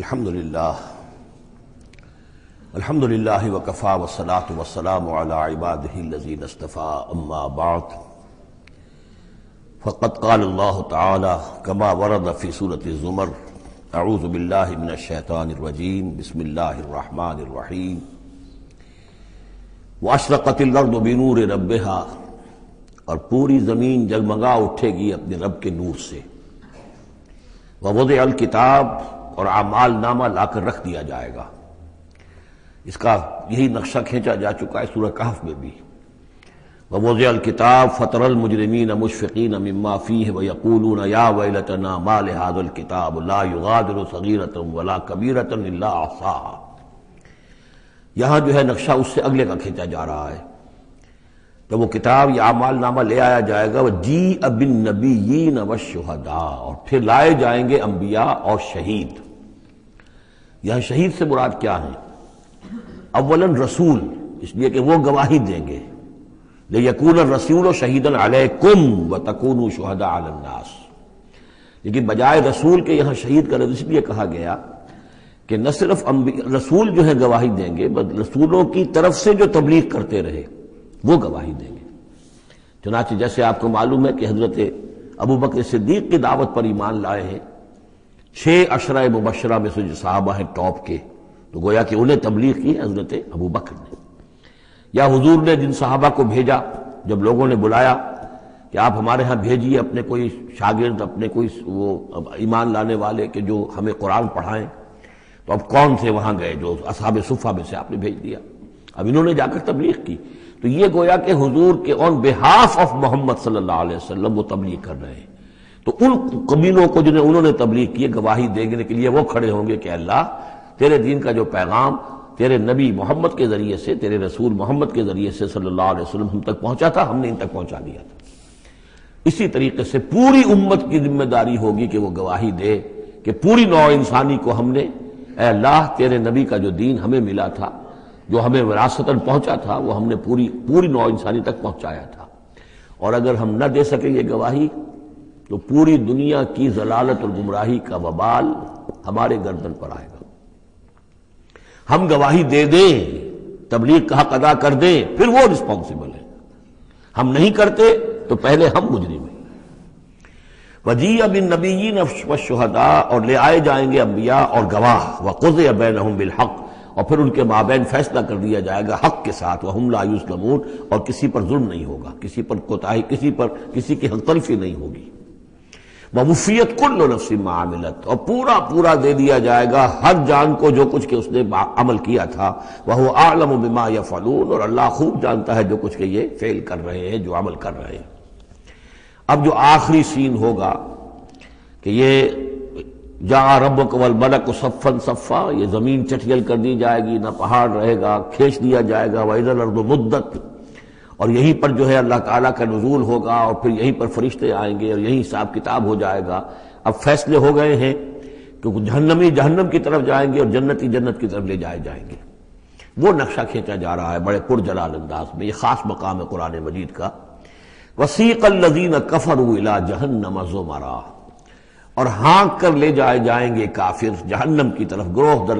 الحمدللہ وکفی والصلاة والسلام علی عبادہ الذین اصطفیٰ اما بعد فقد قال اللہ تعالی کما ورد فی سورۃ الزمر اعوذ باللہ من الشیطان الرجیم بسم اللہ الرحمن الرحیم واشرقت الارض بنور ربہا، اور پوری زمین جگمگا اٹھے گی اپنے رب کے نور سے، ووضع الکتاب، اور اعمال نامہ لا کر رکھ دیا جائے گا۔ اس کا یہی نقشہ کھینچا جا چکا ہے سورہ کہف میں بھی۔ ووضع الکتاب فترى المجرمین مشفقین مما فیہ ویقولون یا ویلتنا ما لہذا الکتاب لا یغادر صغیرۃ ولا کبیرۃ الا احصاها۔ یہاں جو ہے نقشہ اس سے اگلے کا کھینچا جا رہا ہے۔ جب وہ کتاب یا اعمال نامہ لے آیا جائے گا، وَجِیءَ بِالنَّبِیِّینَ وَالشُّہَدَاء، اور پھر لائے جائیں گے انبیاء اور شہید۔ یہاں شہید سے مراد کیا ہے؟ اولاً رسول، اس لیے کہ وہ گواہی دیں گے، لِیَکُونَ الرَّسُولُ شَہِیدًا عَلَیکُمْ وَتَکُونُوا شُہَدَاءَ عَلَى النَّاسِ، لیکن بجائے رسول کے یہاں شہید کا لفظ اس لیے کہا گیا کہ نہ صرف رسول جو ہے گواہی دیں گے، بلکہ رسولوں کی طرف سے جو تبلیغ کرتے رہے وہ گواہی دیں گے۔ چنانچہ جیسے آپ کو معلوم ہے کہ حضرت ابوبکر صدیق کی دعوت پر ایمان لائے ہیں 6 عشرہ مبشرہ میں سے جو صحابہ ہیں ٹاپ کے، تو گویا کہ انہیں تبلیغ کی ہے حضرت ابوبکر نے۔ یا حضور نے جن صحابہ کو بھیجا، جب لوگوں نے بلایا کہ آپ ہمارے ہاں بھیجیے اپنے کوئی شاگرد، اپنے کوئی وہ ایمان لانے والے کہ جو ہمیں قرآن پڑھائیں، تو اب کون سے وہاں گئے؟ جو اصحاب صفہ میں سے آپ نے بھیج دیا، اب انہوں نے جا کر تبلیغ کی۔ تو یہ گویا کہ حضور کے آن بہاف آف محمد صلی اللہ علیہ وسلم وہ تبلیغ کر رہے ہیں۔ تو ان قبیلوں کو جنہیں انہوں نے تبلیغ کی، گواہی دینے کے لیے وہ کھڑے ہوں گے کہ اللہ تیرے دین کا جو پیغام تیرے نبی محمد کے ذریعے سے، تیرے رسول محمد کے ذریعے سے صلی اللہ علیہ وسلم ہم تک پہنچا تھا، ہم نے ان تک پہنچا دیا تھا۔ اسی طریقے سے پوری امت کی ذمہ داری ہوگی کہ وہ گواہی دے کہ پوری نوع انسانی کو ہم نے، اے اللہ تیرے نبی کا جو دین ہمیں ملا تھا، جو ہمیں وراثتاً پہنچا تھا، وہ ہم نے پوری نوع انسانی تک پہنچایا تھا۔ اور اگر ہم نہ دے سکیں یہ گواہی تو پوری دنیا کی ضلالت اور گمراہی کا وبال ہمارے گردن پر آئے گا۔ ہم گواہی دے دیں، تبلیغ کا حق ادا کر دیں، پھر وہ رسپانسبل ہے۔ ہم نہیں کرتے تو پہلے ہم مجرم ہیں۔ وَجِیءَ بِالنَّبِیِّینَ وَالشُّہَدَاء، اور لے آئے جائیں گے انبیاء اور گواہ، وَقُضِیَ بَینَہُم بِالْحَقِّ، اور پھر ان کے مابین فیصلہ کر دیا جائے گا حق کے ساتھ، وَہُمْ لَا یُظْلَمُونَ، اور کسی پر ظلم نہیں ہوگا، کسی پر کوتاہی، کسی کی حق تلفی نہیں ہوگی۔ وَوُفِّیَتْ كُلُّ نَفْسٍ مَّا عَمِلَتْ، اور پورا دے دیا جائے گا ہر جان کو جو کچھ کہ اس نے عمل کیا تھا۔ وَهُوَ أَعْلَمُ بِمَا يَفْعَلُونَ، اور اللہ خوب جانتا ہے جو کچھ کہ یہ فعل کر رہے ہیں، جو عمل کر رہے ہیں۔ اب جو آخری سین ہوگا کہ یہ جاء ربک والملک صفا صفا، یہ زمین چٹیل کر دی جائے گی، نہ پہاڑ رہے گا، کھینچ دیا جائے گا۔ وَإِذَا الْأَرْضُ مُدَّتْ، اور یہیں پر جو ہے اللہ تعالیٰ کا نزول ہوگا، اور پھر یہیں پر فرشتے آئیں گے اور یہیں حساب کتاب ہو جائے گا۔ اب فیصلے ہو گئے ہیں کہ جہنمی جہنم کی طرف جائیں گے اور جنتی جنت کی طرف لے جائے جائیں گے۔ وہ نقشہ کھینچا جا رہا ہے بڑے پرجلال انداز میں۔ یہ خاص مقام ہے قرآن مجید کا۔ وَسِیقَ الَّذِینَ كَفَرُوا إِلَىٰ جَهَنَّمَ زُمَرًا، اور ہانک کر لے جائے جائیں گے کافر جہنم کی طرف، گروہ در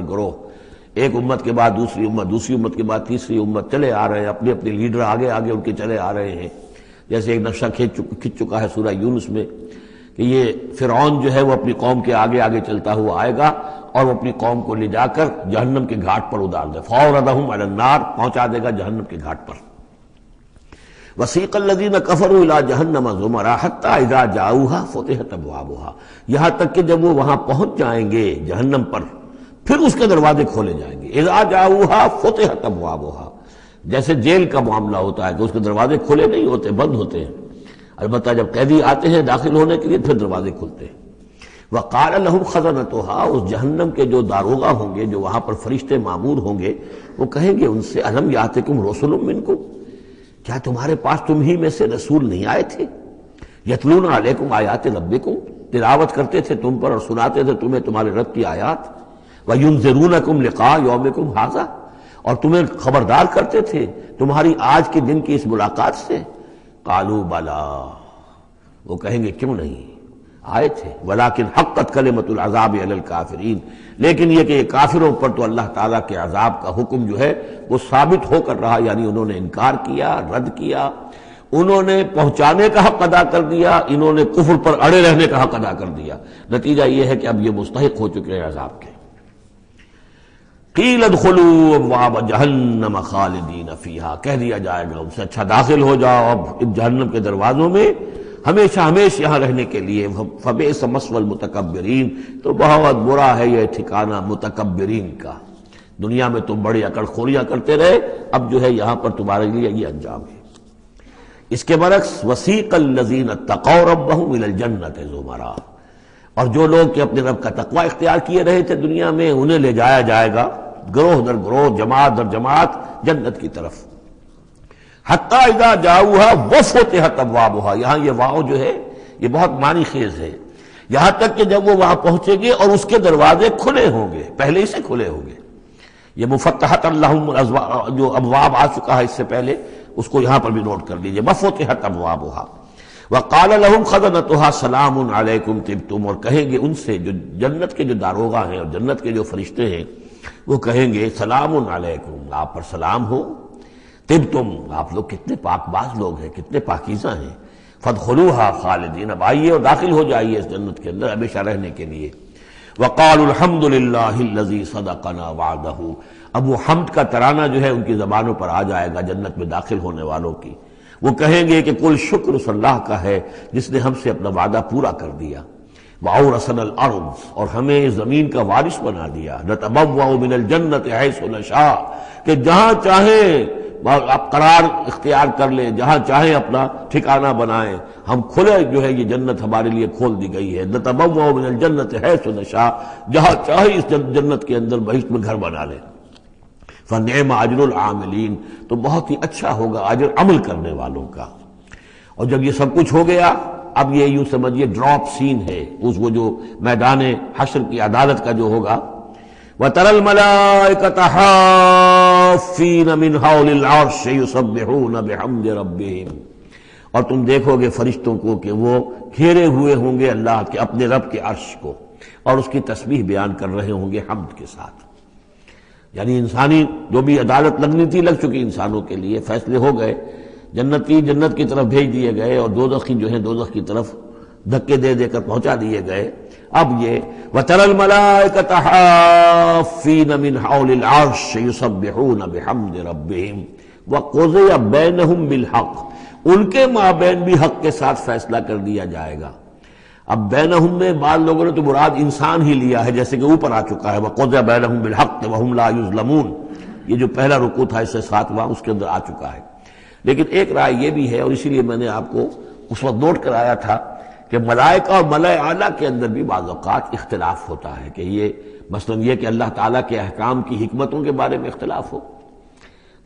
گروہ، ایک امت کے بعد دوسری امت، دوسری امت کے بعد تیسری امت، چلے آ رہے ہیں، اپنے اپنے لیڈر آگے ان کے چلے آ رہے ہیں۔ جیسے ایک نقشہ کھنچ چکا ہے سورہ یونس میں کہ یہ فرعون جو ہے وہ اپنی قوم کے آگے چلتا ہوا آئے گا اور وہ اپنی قوم کو لے جا کر جہنم کے گھاٹ پر اتار دے، فَأَوْرَدَهُمْ عَلَى النَّارِ، پہنچا دے گا جہنم کے گھاٹ پر۔ وَسِیقَ الَّذِینَ كَفَرُوا إِلَىٰ جَهَنَّمَ زُمَرًا حَتَّىٰ إِذَا جَاءُوهَا فُتِحَتْ أَبْوَابُهَا، یہاں تک کہ جب وہ وہاں پہنچ جائیں گے جہنم پر، پھر اس کے دروازے کھولے جائیں گے۔ اذا جاؤها فتحت ابوابها، جیسے جیل کا معاملہ ہوتا ہے کہ اس کے دروازے کھلے نہیں ہوتے، بند ہوتے ہیں، البتہ جب قیدی آتے ہیں داخل ہونے کے لیے پھر دروازے کھلتے ہیں۔ وقال لهم خزنتها، اس جہنم کے جو داروغہ ہوں گے، جو وہاں پر فرشتے مامور ہوں گے، وہ کہیں گے ان سے الم یاتکم رسل منکم، کیا تمہارے پاس تم ہی میں سے رسول نہیں آئے تھے؟ یتلون علیکم آیات ربکم، تلاوت کرتے تھے تم پر اور سناتے تھے تمہیں تمہارے رب کی آیات۔ وَيُنذِرُونَكُمْ لِقَاءَ يَوْمِكُمْ هَٰذَا، اور تمہیں خبردار کرتے تھے تمہاری آج کے دن کی اس ملاقات سے۔ قَالُوا بَلَىٰ، وہ کہیں گے کیوں نہیں، آئے تھے، ولیکن حقت کلمۃ العذاب علی الکافرین، لیکن یہ کہ یہ کافروں پر تو اللہ تعالیٰ کے عذاب کا حکم جو ہے وہ ثابت ہو کر رہا، یعنی انہوں نے انکار کیا، رد کیا، انہوں نے پہنچانے کا حق ادا کر دیا، انہوں نے کفر پر اڑے رہنے کا حق ادا کر دیا۔ نتیجہ یہ ہے کہ اب یہ مستحق ہو چکے ہیں عذاب کے۔ قیل ادخلوا ابواب جہنم خالدین فیہا، کہہ دیا جائے گا ان سے اچھا داخل ہو جاؤ اب جہنم کے دروازوں میں ہمیشہ ہمیشہ یہاں رہنے کے لیے۔ فبئس مثوى المتکبرین، تو بہت برا ہے یہ ٹھکانہ متکبرین کا، دنیا میں تم بڑی اکڑ خوریاں کرتے رہے، اب جو ہے یہاں پر تمہارے لیے یہ انجام ہے۔ اس کے برعکس وسیق الذین اتقوا ربهم الى الجنۃ زمرا، اور جو لوگ کہ اپنے رب کا تقوی اختیار کیے رہے تھے دنیا میں، انہیں لے جایا جائے گا گروہ در گروہ، جماعت در جماعت جنت کی طرف۔ حتی اذا جاؤوها وفتحت ابوابها، یہاں یہ واو جو ہے یہ بہت معنی خیز ہے، یہاں تک کہ جب وہ وہاں پہنچیں گے اور اس کے دروازے کھلے ہوں گے، پہلے ہی سے کھلے ہوں گے۔ یہ مفتحت اللہم جو ابواب آ چکا ہے اس سے پہلے، اس کو یہاں پر بھی نوٹ کر لیجئے، وفتحت ابوابها وقال لهم خزنتها سلام علیکم طبتم، اور کہیں گے ان سے جو جنت کے جو داروغہ ہیں اور جنت کے جو فرشتے ہیں، وہ کہیں گے سلام علیکم، آپ پر سلام ہو، طبتم، آپ لوگ کتنے پاک باز لوگ ہیں، کتنے پاکیزہ ہیں، فادخلوها خالدین، اب آئیے اور داخل ہو جائیے اس جنت کے اندر ہمیشہ رہنے کے لیے۔ وقالوا الحمد للہ الذی صدقنا وعدہ، اب وہ حمد کا ترانہ جو ہے ان کی زبانوں پر آ جائے گا جنت میں داخل ہونے والوں کی، وہ کہیں گے کہ کل شکر اس اللہ کا ہے جس نے ہم سے اپنا وعدہ پورا کر دیا۔ وَأَوْرَثَنَا الْأَرْضَ، اور ہمیں زمین کا وارث بنا دیا، نَتَبَوَّأُ مِنَ الْجَنَّةِ حَيْثُ نَشَاءُ، کہ جہاں چاہیں آپ قرار اختیار کر لیں، جہاں چاہیں اپنا ٹھکانہ بنائیں، ہم کھلے جو ہے یہ جنت ہمارے لیے کھول دی گئی ہے، نَتَبَوَّأُ مِنَ الْجَنَّةِ حَيْثُ نَشَاءُ، جہاں چاہیں اس جنت کے اندر بہشت میں گھر بنا لیں۔ فَنِعْمَ أَجْرُ الْعَامِلِينَ، تو بہت ہی اچھا ہوگا اجر عمل کرنے والوں کا۔ اور جب یہ سب کچھ ہو گیا، اب یہ یوں سمجھیے ڈراپ سین ہے، اس وہ جو میدان حشر کی عدالت کا جو ہوگا، وَتَرَى الْمَلَائِكَةَ حَافِّينَ مِنْ حَوْلِ الْعَرْشِ يُسَبِّحُونَ بِحَمْدِ رَبِّهِمْ، اور تم دیکھو گے فرشتوں کو کہ وہ گھیرے ہوئے ہوں گے اللہ کے اپنے رب کے عرش کو، اور اس کی تسبیح بیان کر رہے ہوں گے حمد کے ساتھ۔ یعنی انسانی جو بھی عدالت لگنی تھی لگ چکی، انسانوں کے لیے فیصلے ہو گئے، جنتی جنت کی طرف بھیج دیے گئے اور دوزخی جو ہیں دوزخ کی طرف دھکے دے دے کر پہنچا دیے گئے۔ اب یہ وَتَرَى الْمَلَائِكَةَ حَافِّينَ مِنْ حَوْلِ الْعَرْشِ يُسَبِّحُونَ بِحَمْدِ رَبِّهِمْ وَقُضِيَ بَيْنَهُمْ بِالْحَقِّ، ان کے مابین بھی حق کے ساتھ فیصلہ کر دیا جائے گا۔ اب بینہم میں بعض لوگوں نے تو مراد انسان ہی لیا ہے، جیسے کہ اوپر آ چکا ہے وَقُضِيَ بَيْنَهُمْ بِالْحَقِّ وَهُمْ لَا يُظْلَمُونَ، یہ جو پہلا رکوع تھا اس سے 7واں اس کے اندر آ چکا ہے۔ لیکن ایک رائے یہ بھی ہے، اور اسی لیے میں نے آپ کو اس وقت نوٹ کرایا تھا کہ ملائکہ اور ملائے اعلیٰ کے اندر بھی بعض اوقات اختلاف ہوتا ہے، کہ یہ مثلا یہ کہ اللہ تعالیٰ کے احکام کی حکمتوں کے بارے میں اختلاف ہو،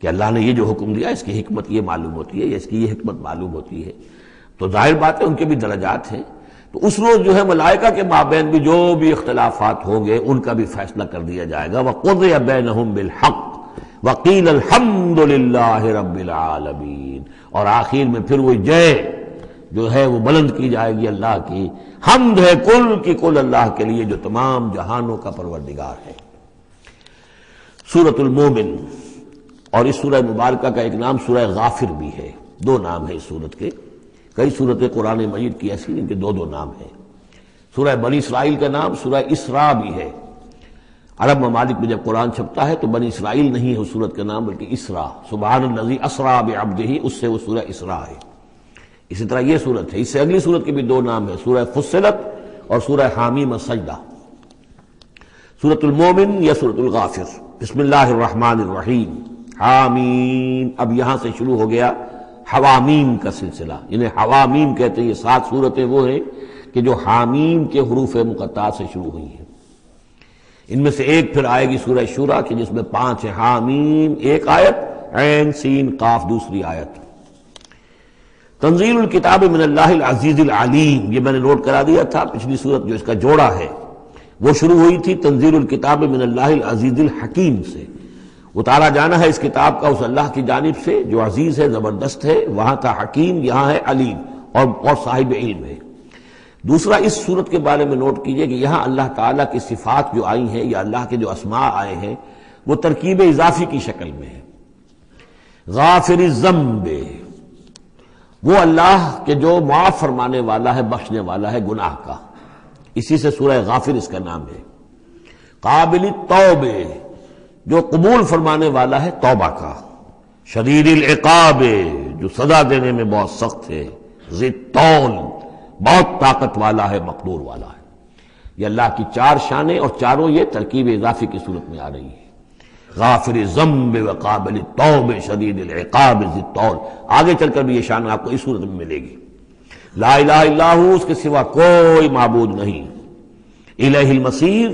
کہ اللہ نے یہ جو حکم دیا اس کی حکمت یہ معلوم ہوتی ہے یا اس کی یہ حکمت معلوم ہوتی ہے، تو ظاہر بات ہے ان کے بھی درجات ہیں، تو اس روز جو ہے ملائکہ کے مابین بھی جو بھی اختلافات ہوں گے ان کا بھی فیصلہ کر دیا جائے گا۔ وَقُضِيَ بَيْنَهُمْ بِالْحَقِّ وَقِيلَ الْحَمْدُ لِلَّهِ رَبِّ الْعَالَمِينَ، اور آخر میں پھر وہ جے جو ہے وہ بلند کی جائے گی اللہ کی، حمد ہے کل کی کل اللہ کے لیے جو تمام جہانوں کا پروردگار ہے۔ سورۃ المومن، اور اس سورہ مبارکہ کا ایک نام سورہ غافر بھی ہے، دو نام ہیں اس سورت کے، کئی سورتیں قرآن مجید کی ایسی ان کے دو دو نام ہیں۔ سورہ بنی اسرائیل کا نام سورہ اسراء بھی ہے، عرب ممالک میں جب قرآن چھپتا ہے تو بنی اسرائیل نہیں ہے اس سورت کا نام بلکہ اسراء، سبحان الذی اسریٰ بعبدہ، اس سے وہ سورہ اسراء ہے۔ اسی طرح یہ سورت ہے، اس سے اگلی سورت کے بھی دو نام ہیں، سورہ فصلت اور سورہ حامیم السجدہ۔ سورۃ المومن یا سورۃ الغافر۔ بسم اللہ الرحمن الرحیم، حامیم، اب یہاں سے شروع ہو گیا حوامیم کا سلسلہ، انہیں حوامیم کہتے ہیں۔ یہ 7 سورتیں وہ ہیں کہ جو حامیم کے حروف مقطعات سے شروع ہوئی ہیں۔ ان میں سے ایک پھر آئے گی سورہ شورى کہ جس میں 5 ہیں، حامیم ایک آیت، عین سین قاف دوسری آیت۔ تنزیل الکتاب من اللہ العزیز العلیم، یہ میں نے نوٹ کرا دیا تھا، پچھلی سورت جو اس کا جوڑا ہے وہ شروع ہوئی تھی تنزیل الکتاب من اللہ العزیز الحکیم سے، اتارا جانا ہے اس کتاب کا اس اللہ کی جانب سے جو عزیز ہے، زبردست ہے، وہاں تھا حکیم، یہاں ہے علیم اور صاحب علم ہے۔ دوسرا اس صورت کے بارے میں نوٹ کیجئے کہ یہاں اللہ تعالیٰ کی صفات جو آئی ہیں یا اللہ کے جو اسماء آئے ہیں وہ ترکیب اضافی کی شکل میں ہے. غافر الذنب، وہ اللہ کہ جو معاف فرمانے والا ہے، بخشنے والا ہے گناہ کا، اسی سے سورہ غافر اس کا نام ہے. قابل التوب، جو قبول فرمانے والا ہے توبہ کا. شدید العقاب، جو سزا دینے میں بہت سخت ہے. ذی الطول، بہت طاقت والا ہے، مقدور والا ہے. یہ اللہ کی چار شانیں اور چاروں یہ ترکیب اضافی کی صورت میں آ رہی ہے. غافر الذنب وقابل التوب شدید العقاب ذی الطول. آگے چل کر بھی یہ شان آپ کو اس صورت میں ملے گی. لا الہ الا ہو، اس کے سوا کوئی معبود نہیں. الیہ المصیر،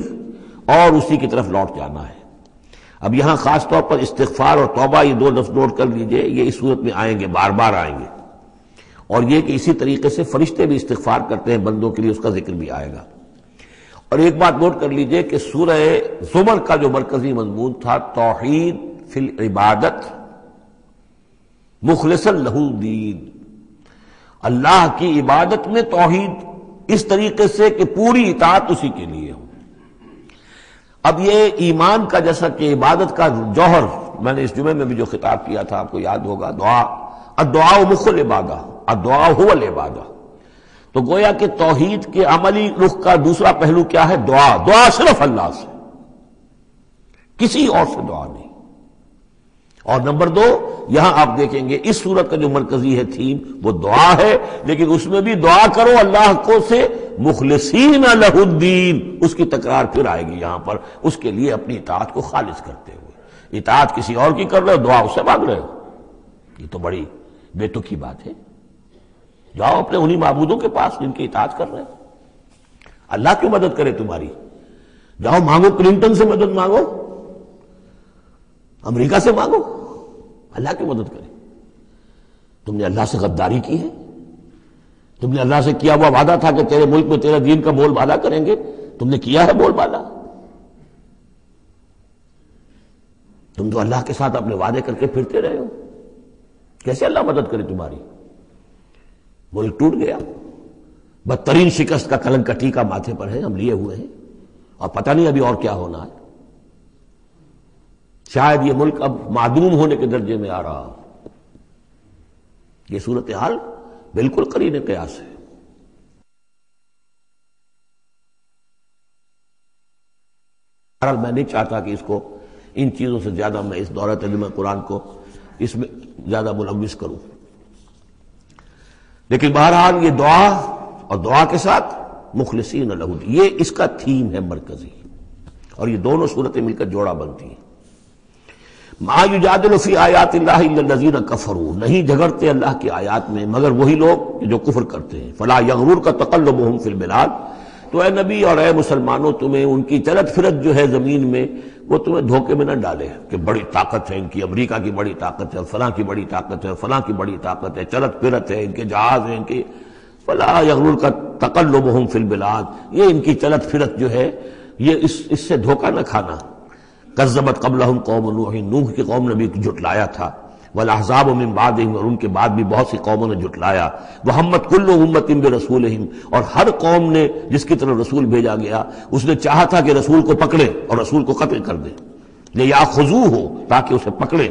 اور اسی کی طرف لوٹ جانا ہے. اب یہاں خاص طور پر استغفار اور توبہ یہ دو لفظ نوٹ کر لیجئے، یہ اس صورت میں آئیں گے، بار بار آئیں گے. اور یہ کہ اسی طریقے سے فرشتے بھی استغفار کرتے ہیں بندوں کے لیے، اس کا ذکر بھی آئے گا. اور ایک بات نوٹ کر لیجئے کہ سورہ زمر کا جو مرکزی مضمون تھا توحید فی العبادت مخلصا لہ الدین، اللہ کی عبادت میں توحید اس طریقے سے کہ پوری اطاعت اسی کے لیے ہو. اب یہ ایمان کا جیسا کہ عبادت کا جوہر، میں نے اس جمعے میں بھی جو خطاب کیا تھا آپ کو یاد ہوگا، دعا، الدعاء مخ العبادہ، الدعاء هو العبادہ. تو گویا کہ توحید کے عملی رخ کا دوسرا پہلو کیا ہے؟ دعا. دعا صرف اللہ سے، کسی اور سے دعا نہیں. اور نمبر دو، یہاں آپ دیکھیں گے اس صورت کا جو مرکزی ہے تھیم وہ دعا ہے، لیکن اس میں بھی دعا کرو اللہ کو سے مخلصین لہ الدین، اس کی تکرار پھر آئے گی یہاں پر، اس کے لیے اپنی اطاعت کو خالص کرتے ہوئے. اطاعت کسی اور کی کر رہے ہو، دعا اس سے مانگ رہے ہو، یہ تو بڑی بے تکی بات ہے. جاؤ اپنے انہی معبودوں کے پاس جن کی اطاعت کر رہے ہیں. اللہ کیوں مدد کرے تمہاری؟ جاؤ مانگو، کلنٹن سے مدد مانگو، امریکہ سے مانگو، اللہ کی مدد کرے. تم نے اللہ سے غداری کی ہے، تم نے اللہ سے کیا ہوا وعدہ تھا کہ تیرے ملک میں تیرے دین کا بول بالا کریں گے، تم نے کیا ہے بول بالا؟ تم تو اللہ کے ساتھ اپنے وعدے کر کے پھرتے رہے ہو، کیسے اللہ مدد کرے تمہاری؟ ملک ٹوٹ گیا، بدترین شکست کا کلنک کا ٹیکہ ماتھے پر ہے، ہم لیے ہوئے ہیں، اور پتہ نہیں ابھی اور کیا ہونا ہے. شاید یہ ملک اب معدوم ہونے کے درجے میں آ رہا. یہ صورتحال بالکل قرین قیاس ہے. بہرحال میں نہیں چاہتا کہ اس کو ان چیزوں سے زیادہ میں اس دورہ ترجمہ قرآن کو اس میں زیادہ ملوث کروں، لیکن بہرحال یہ دعا اور دعا کے ساتھ مخلصین لہ الدین، یہ اس کا تھیم ہے مرکزی، اور یہ دونوں صورتیں مل کر جوڑا بنتی ہیں. ما یجادل فی آیات اللہ الا الذین کفروا، نہیں جھگڑتے اللہ کی آیات میں مگر وہی لوگ جو کفر کرتے ہیں. فلا یغررک تقلبہم فی البلاد، تو اے نبی اور اے مسلمانوں تمہیں ان کی چلت پھرت جو ہے زمین میں وہ تمہیں دھوکے میں نہ ڈالے کہ بڑی طاقت ہے ان کی، امریکہ کی بڑی طاقت ہے، فلاں کی بڑی طاقت ہے، فلاں کی بڑی طاقت ہے، چلت پھرت ہے، ان کے جہاز ہیں، ان کے. فلا یغررک تقلبہم فی البلاد، یہ ان کی چلت پھرت جو ہے یہ اس سے دھوکہ نہ کھانا. کذبت قبلہم قوم نوح، نوح کی قوم نے بھی جھٹلایا تھا. والاحزاب من بعدہم، اور ان کے بعد بھی بہت سی قوموں نے جھٹلایا. وہمت کل امت برسولہم، اور ہر قوم نے جس کی طرف رسول بھیجا گیا اس نے چاہا تھا کہ رسول کو پکڑے اور رسول کو قتل کر دے، لیاخذوہ، تاکہ اسے پکڑے.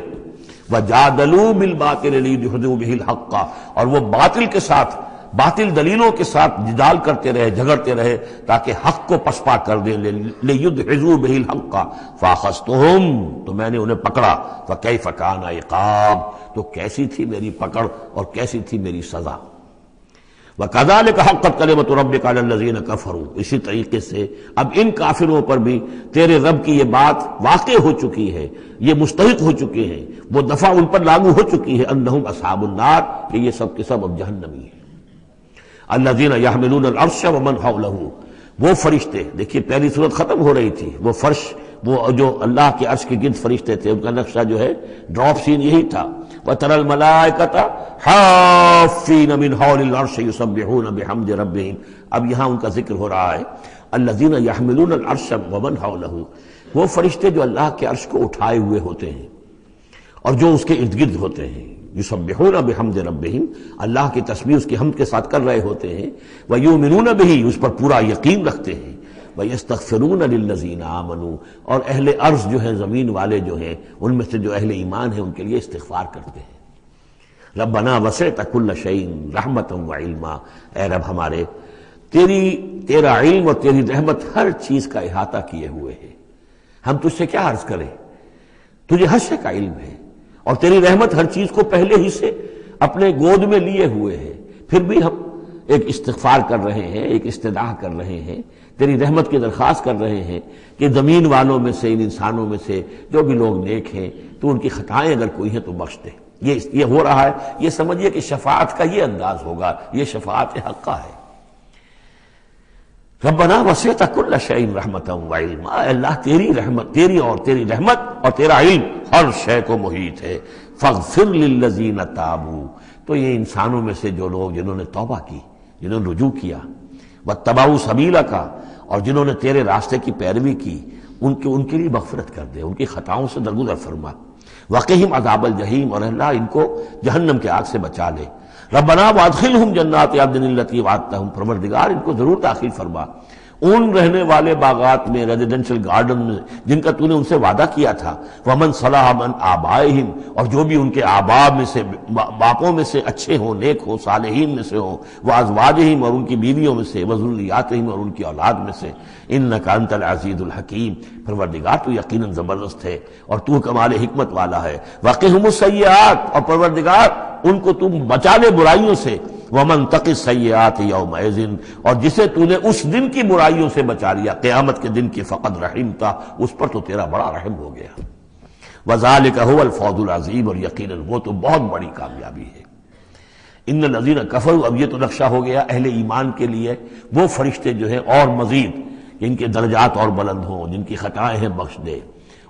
وجادلوا بالباطل لیدحضوا بہ الحق، اور وہ باطل کے ساتھ، باطل دلیلوں کے ساتھ جدال کرتے رہے، جھگڑتے رہے تاکہ حق کو پسپا کر دیں. لیدحضوا بہ الحق فاخذتہم، تو میں نے انہیں پکڑا. فکیف کان عقاب، تو کیسی تھی میری پکڑ اور کیسی تھی میری سزا. وَكَذَلِكَ حَقَّتْ كَلِمَةُ رَبِّكَ عَلَى الَّذِينَ كَفَرُوا، اسی طریقے سے اب ان کافروں پر بھی تیرے رب کی یہ بات واقع ہو چکی ہے، یہ مستحق ہو چکے ہیں، وہ دفعہ ان پر لاگو ہو چکی ہے. انہم اصحاب النار، کہ یہ سب کے سب اب جہنمی ہیں. الذین یحملون العرش ومن حولہ، وہ فرشتے، دیکھیے پہلی صورت ختم ہو رہی تھی، وہ فرش، وہ جو اللہ کے عرش کے گرد فرشتے تھے، ان کا نقشہ جو ہے ڈراپ سین یہی تھا. وَتَرَى الْمَلَائِكَةَ حَافِّينَ مِنْ حَوْلِ الْعَرْشِ يُسَبِّحُونَ بِحَمْدِ رَبِّهِمْ. اب یہاں ان کا ذکر ہو رہا ہے. الذین یحملون العرش ومن حولہ، وہ فرشتے جو اللہ کے عرش کو اٹھائے ہوئے ہوتے ہیں اور جو اس کے ارد گرد ہوتے ہیں، یسبحون بحمد ربہم، اللہ کی تسبیح اس کی حمد کے ساتھ کر رہے ہوتے ہیں، ویؤمنون بہ، اس پر پورا یقین رکھتے ہیں، ویستغفرون للذین آمنوا، اور اہل ارض جو ہیں، زمین والے جو ہیں، ان میں سے جو اہل ایمان ہیں ان کے لیے استغفار کرتے ہیں۔ ربنا وسعت کل شیء رحمتا وعلما، اے رب ہمارے، تیرا علم اور تیری رحمت ہر چیز کا احاطہ کیے ہوئے ہے، ہم تجھ سے کیا عرض کریں، تجھے ہر شے کا علم ہے، اور تیری رحمت ہر چیز کو پہلے ہی سے اپنے گود میں لیے ہوئے ہے، پھر بھی ہم ایک استغفار کر رہے ہیں، ایک استدعا کر رہے ہیں، تیری رحمت کی درخواست کر رہے ہیں کہ زمین والوں میں سے، ان انسانوں میں سے جو بھی لوگ نیک ہیں، تو ان کی خطائیں اگر کوئی ہیں تو بخش دے۔ یہ ہو رہا ہے، یہ سمجھیے کہ شفاعت کا یہ انداز ہوگا، یہ شفاعت حقہ ہے۔ ربنا وسعت کل شیء رحمتا وعلما، اللہ تیری رحمت، تیری رحمت اور تیرا علم ہر شے کو محیط ہے۔ فاغفر للذین تابوا، تو یہ انسانوں میں سے جو لوگ جنہوں نے توبہ کی، جنہوں نے رجوع کیا، واتبعوا سبیلک، اور جنہوں نے تیرے راستے کی پیروی کی، ان کے لیے مغفرت کر دے، ان کی خطاؤں سے درگزر فرما۔ وقہم عذاب الجحیم، اور اللہ ان کو جہنم کے آگ سے بچا لے۔ ربنا وادخلہم جنات عدن التی وعدتہم، پروردگار ان کو ضرور داخل فرما ان رہنے والے باغات میں، ریزیڈینشل گارڈن میں جن کا تو نے ان سے وعدہ کیا تھا۔ ومن صلح من آبائہم، اور جو بھی ان کے آباء میں سے، باپوں میں سے اچھے ہوں، نیک ہوں، صالحین میں سے ہوں، وازواجہم، اور ان کی بیویوں میں سے، وذریاتہم، اور ان کی اولاد میں سے۔ انک انت العزیز الحکیم، پروردگار تو یقیناً زبردست ہے اور تو کمال حکمت والا ہے۔ وقہم السیئات، اور پروردگار ان کو تم بچا لے برائیوں سے۔ ومن تق السیئات یومئذ، اور جسے تو نے اس دن کی برائیوں سے بچا لیا، قیامت کے دن کی، فقد رحمتا، اس پر تو تیرا بڑا رحم ہو گیا۔ وذالک هو الفوز العظیم، اور یقیناً وہ تو بہت بڑی کامیابی ہے۔ ان الذین کفروا، اب یہ تو نقشہ ہو گیا اہل ایمان کے لیے، وہ فرشتے جو ہیں اور مزید جن کے درجات اور بلند ہوں، جن کی خطائیں ہیں بخش دے۔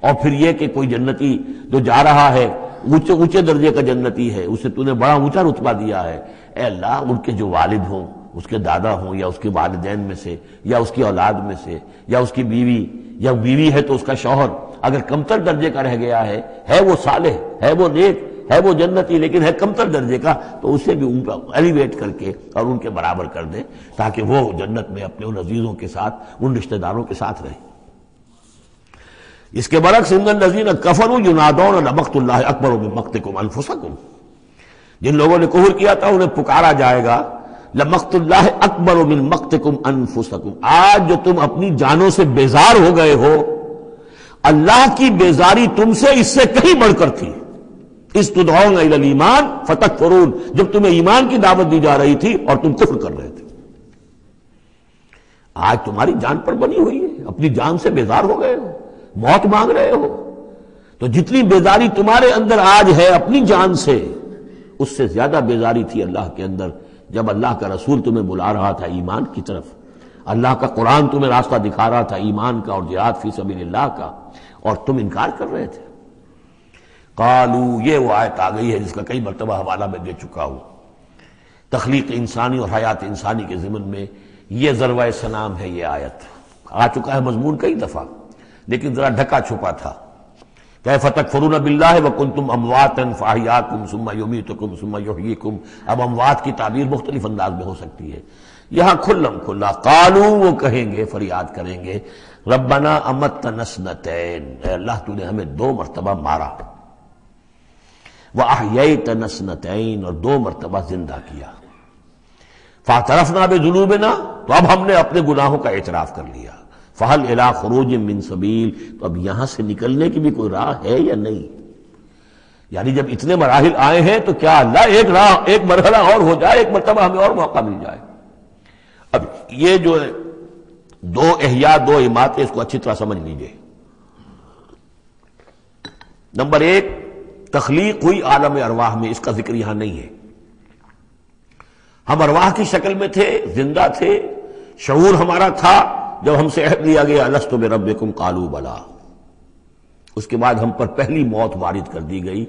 اور پھر یہ کہ کوئی جنتی جو جا رہا ہے، اونچے درجے کا جنتی ہے، اسے تو نے بڑا اونچا رتبہ دیا ہے، اے اللہ ان کے جو والد ہوں، اس کے دادا ہوں، یا اس کے والدین میں سے، یا اس کی اولاد میں سے، یا اس کی بیوی، یا بیوی ہے تو اس کا شوہر اگر کمتر درجے کا رہ گیا ہے وہ صالح، ہے وہ نیک، ہے وہ جنتی، لیکن ہے کمتر درجے کا، تو اسے بھی ان پر ایلیویٹ کر کے اور ان کے برابر کر دے، تاکہ وہ جنت میں اپنے ان عزیزوں کے ساتھ، ان رشتہ داروں کے ساتھ رہے۔ اس کے برعکس ان الذین کفروا ینادون لمقت اللہ اکبر من مقتکم انفسکم، جن لوگوں نے کفر کیا تھا انہیں پکارا جائے گا، لمقت اللہ اکبر من مقتکم انفسکم، آج جو تم اپنی جانوں سے بیزار ہو گئے ہو، اللہ کی بیزاری تم سے اس سے کہیں بڑھ کر تھی۔ اس تدعون الی الایمان فتکفرون، جب تمہیں ایمان کی دعوت دی جا رہی تھی اور تم کفر کر رہے تھے۔ آج تمہاری جان پر بنی ہوئی ہے، اپنی جان سے بیزار ہو گئے ہو، موت مانگ رہے ہو، تو جتنی بیزاری تمہارے اندر آج ہے اپنی جان سے، اس سے زیادہ بیزاری تھی اللہ کے اندر جب اللہ کا رسول تمہیں بلا رہا تھا ایمان کی طرف، اللہ کا قرآن تمہیں راستہ دکھا رہا تھا ایمان کا اور جہاد فی سبیل اللہ کا، اور تم انکار کر رہے تھے۔ قالو، یہ وہ آیت آ گئی ہے جس کا کئی مرتبہ حوالہ میں دے چکا ہوں، تخلیق انسانی اور حیات انسانی کے ضمن میں یہ ذروۂ سنام ہے۔ یہ آیت آ چکا ہے مضمون کئی دفعہ، لیکن ذرا ڈھکا چھپا تھا۔ کیف تکفرون باللہ وکنتم امواتا فاحیاکم ثم یمیتکم ثم یحییکم، اب اموات کی تعبیر مختلف انداز میں ہو سکتی ہے، یہاں کھلم کھلا قالو، وہ کہیں گے، فریاد کریں گے، ربنا امتنا اثنتین، اے اللہ تو نے ہمیں 2 مرتبہ مارا، وَأَحْيَيْتَنَا اثْنَتَيْنِ، اور 2 مرتبہ زندہ کیا، فَاعْتَرَفْنَا بِذُنُوبِنَا، تو اب ہم نے اپنے گناہوں کا اعتراف کر لیا، فَهَلْ إِلَىٰ خُرُوجٍ مِّن سَبِيلٍ، تو اب یہاں سے نکلنے کی بھی کوئی راہ ہے یا نہیں؟ یعنی جب اتنے مراحل آئے ہیں تو کیا اللہ ایک مرحلہ اور ہو جائے، ایک مرتبہ ہمیں اور موقع مل جائے۔ اب یہ جو 2 احیاء 2 اماتیں، اس کو اچھی طرح سمجھ لیجئے۔ نمبر 1، تخلیق ہوئی عالم ارواح میں، اس کا ذکر یہاں نہیں ہے۔ ہم ارواح کی شکل میں تھے، زندہ تھے، شعور ہمارا تھا، جب ہم سے عہد لیا گیا الست بربکم قالوا بلا، اس کے بعد ہم پر پہلی موت وارد کر دی گئی،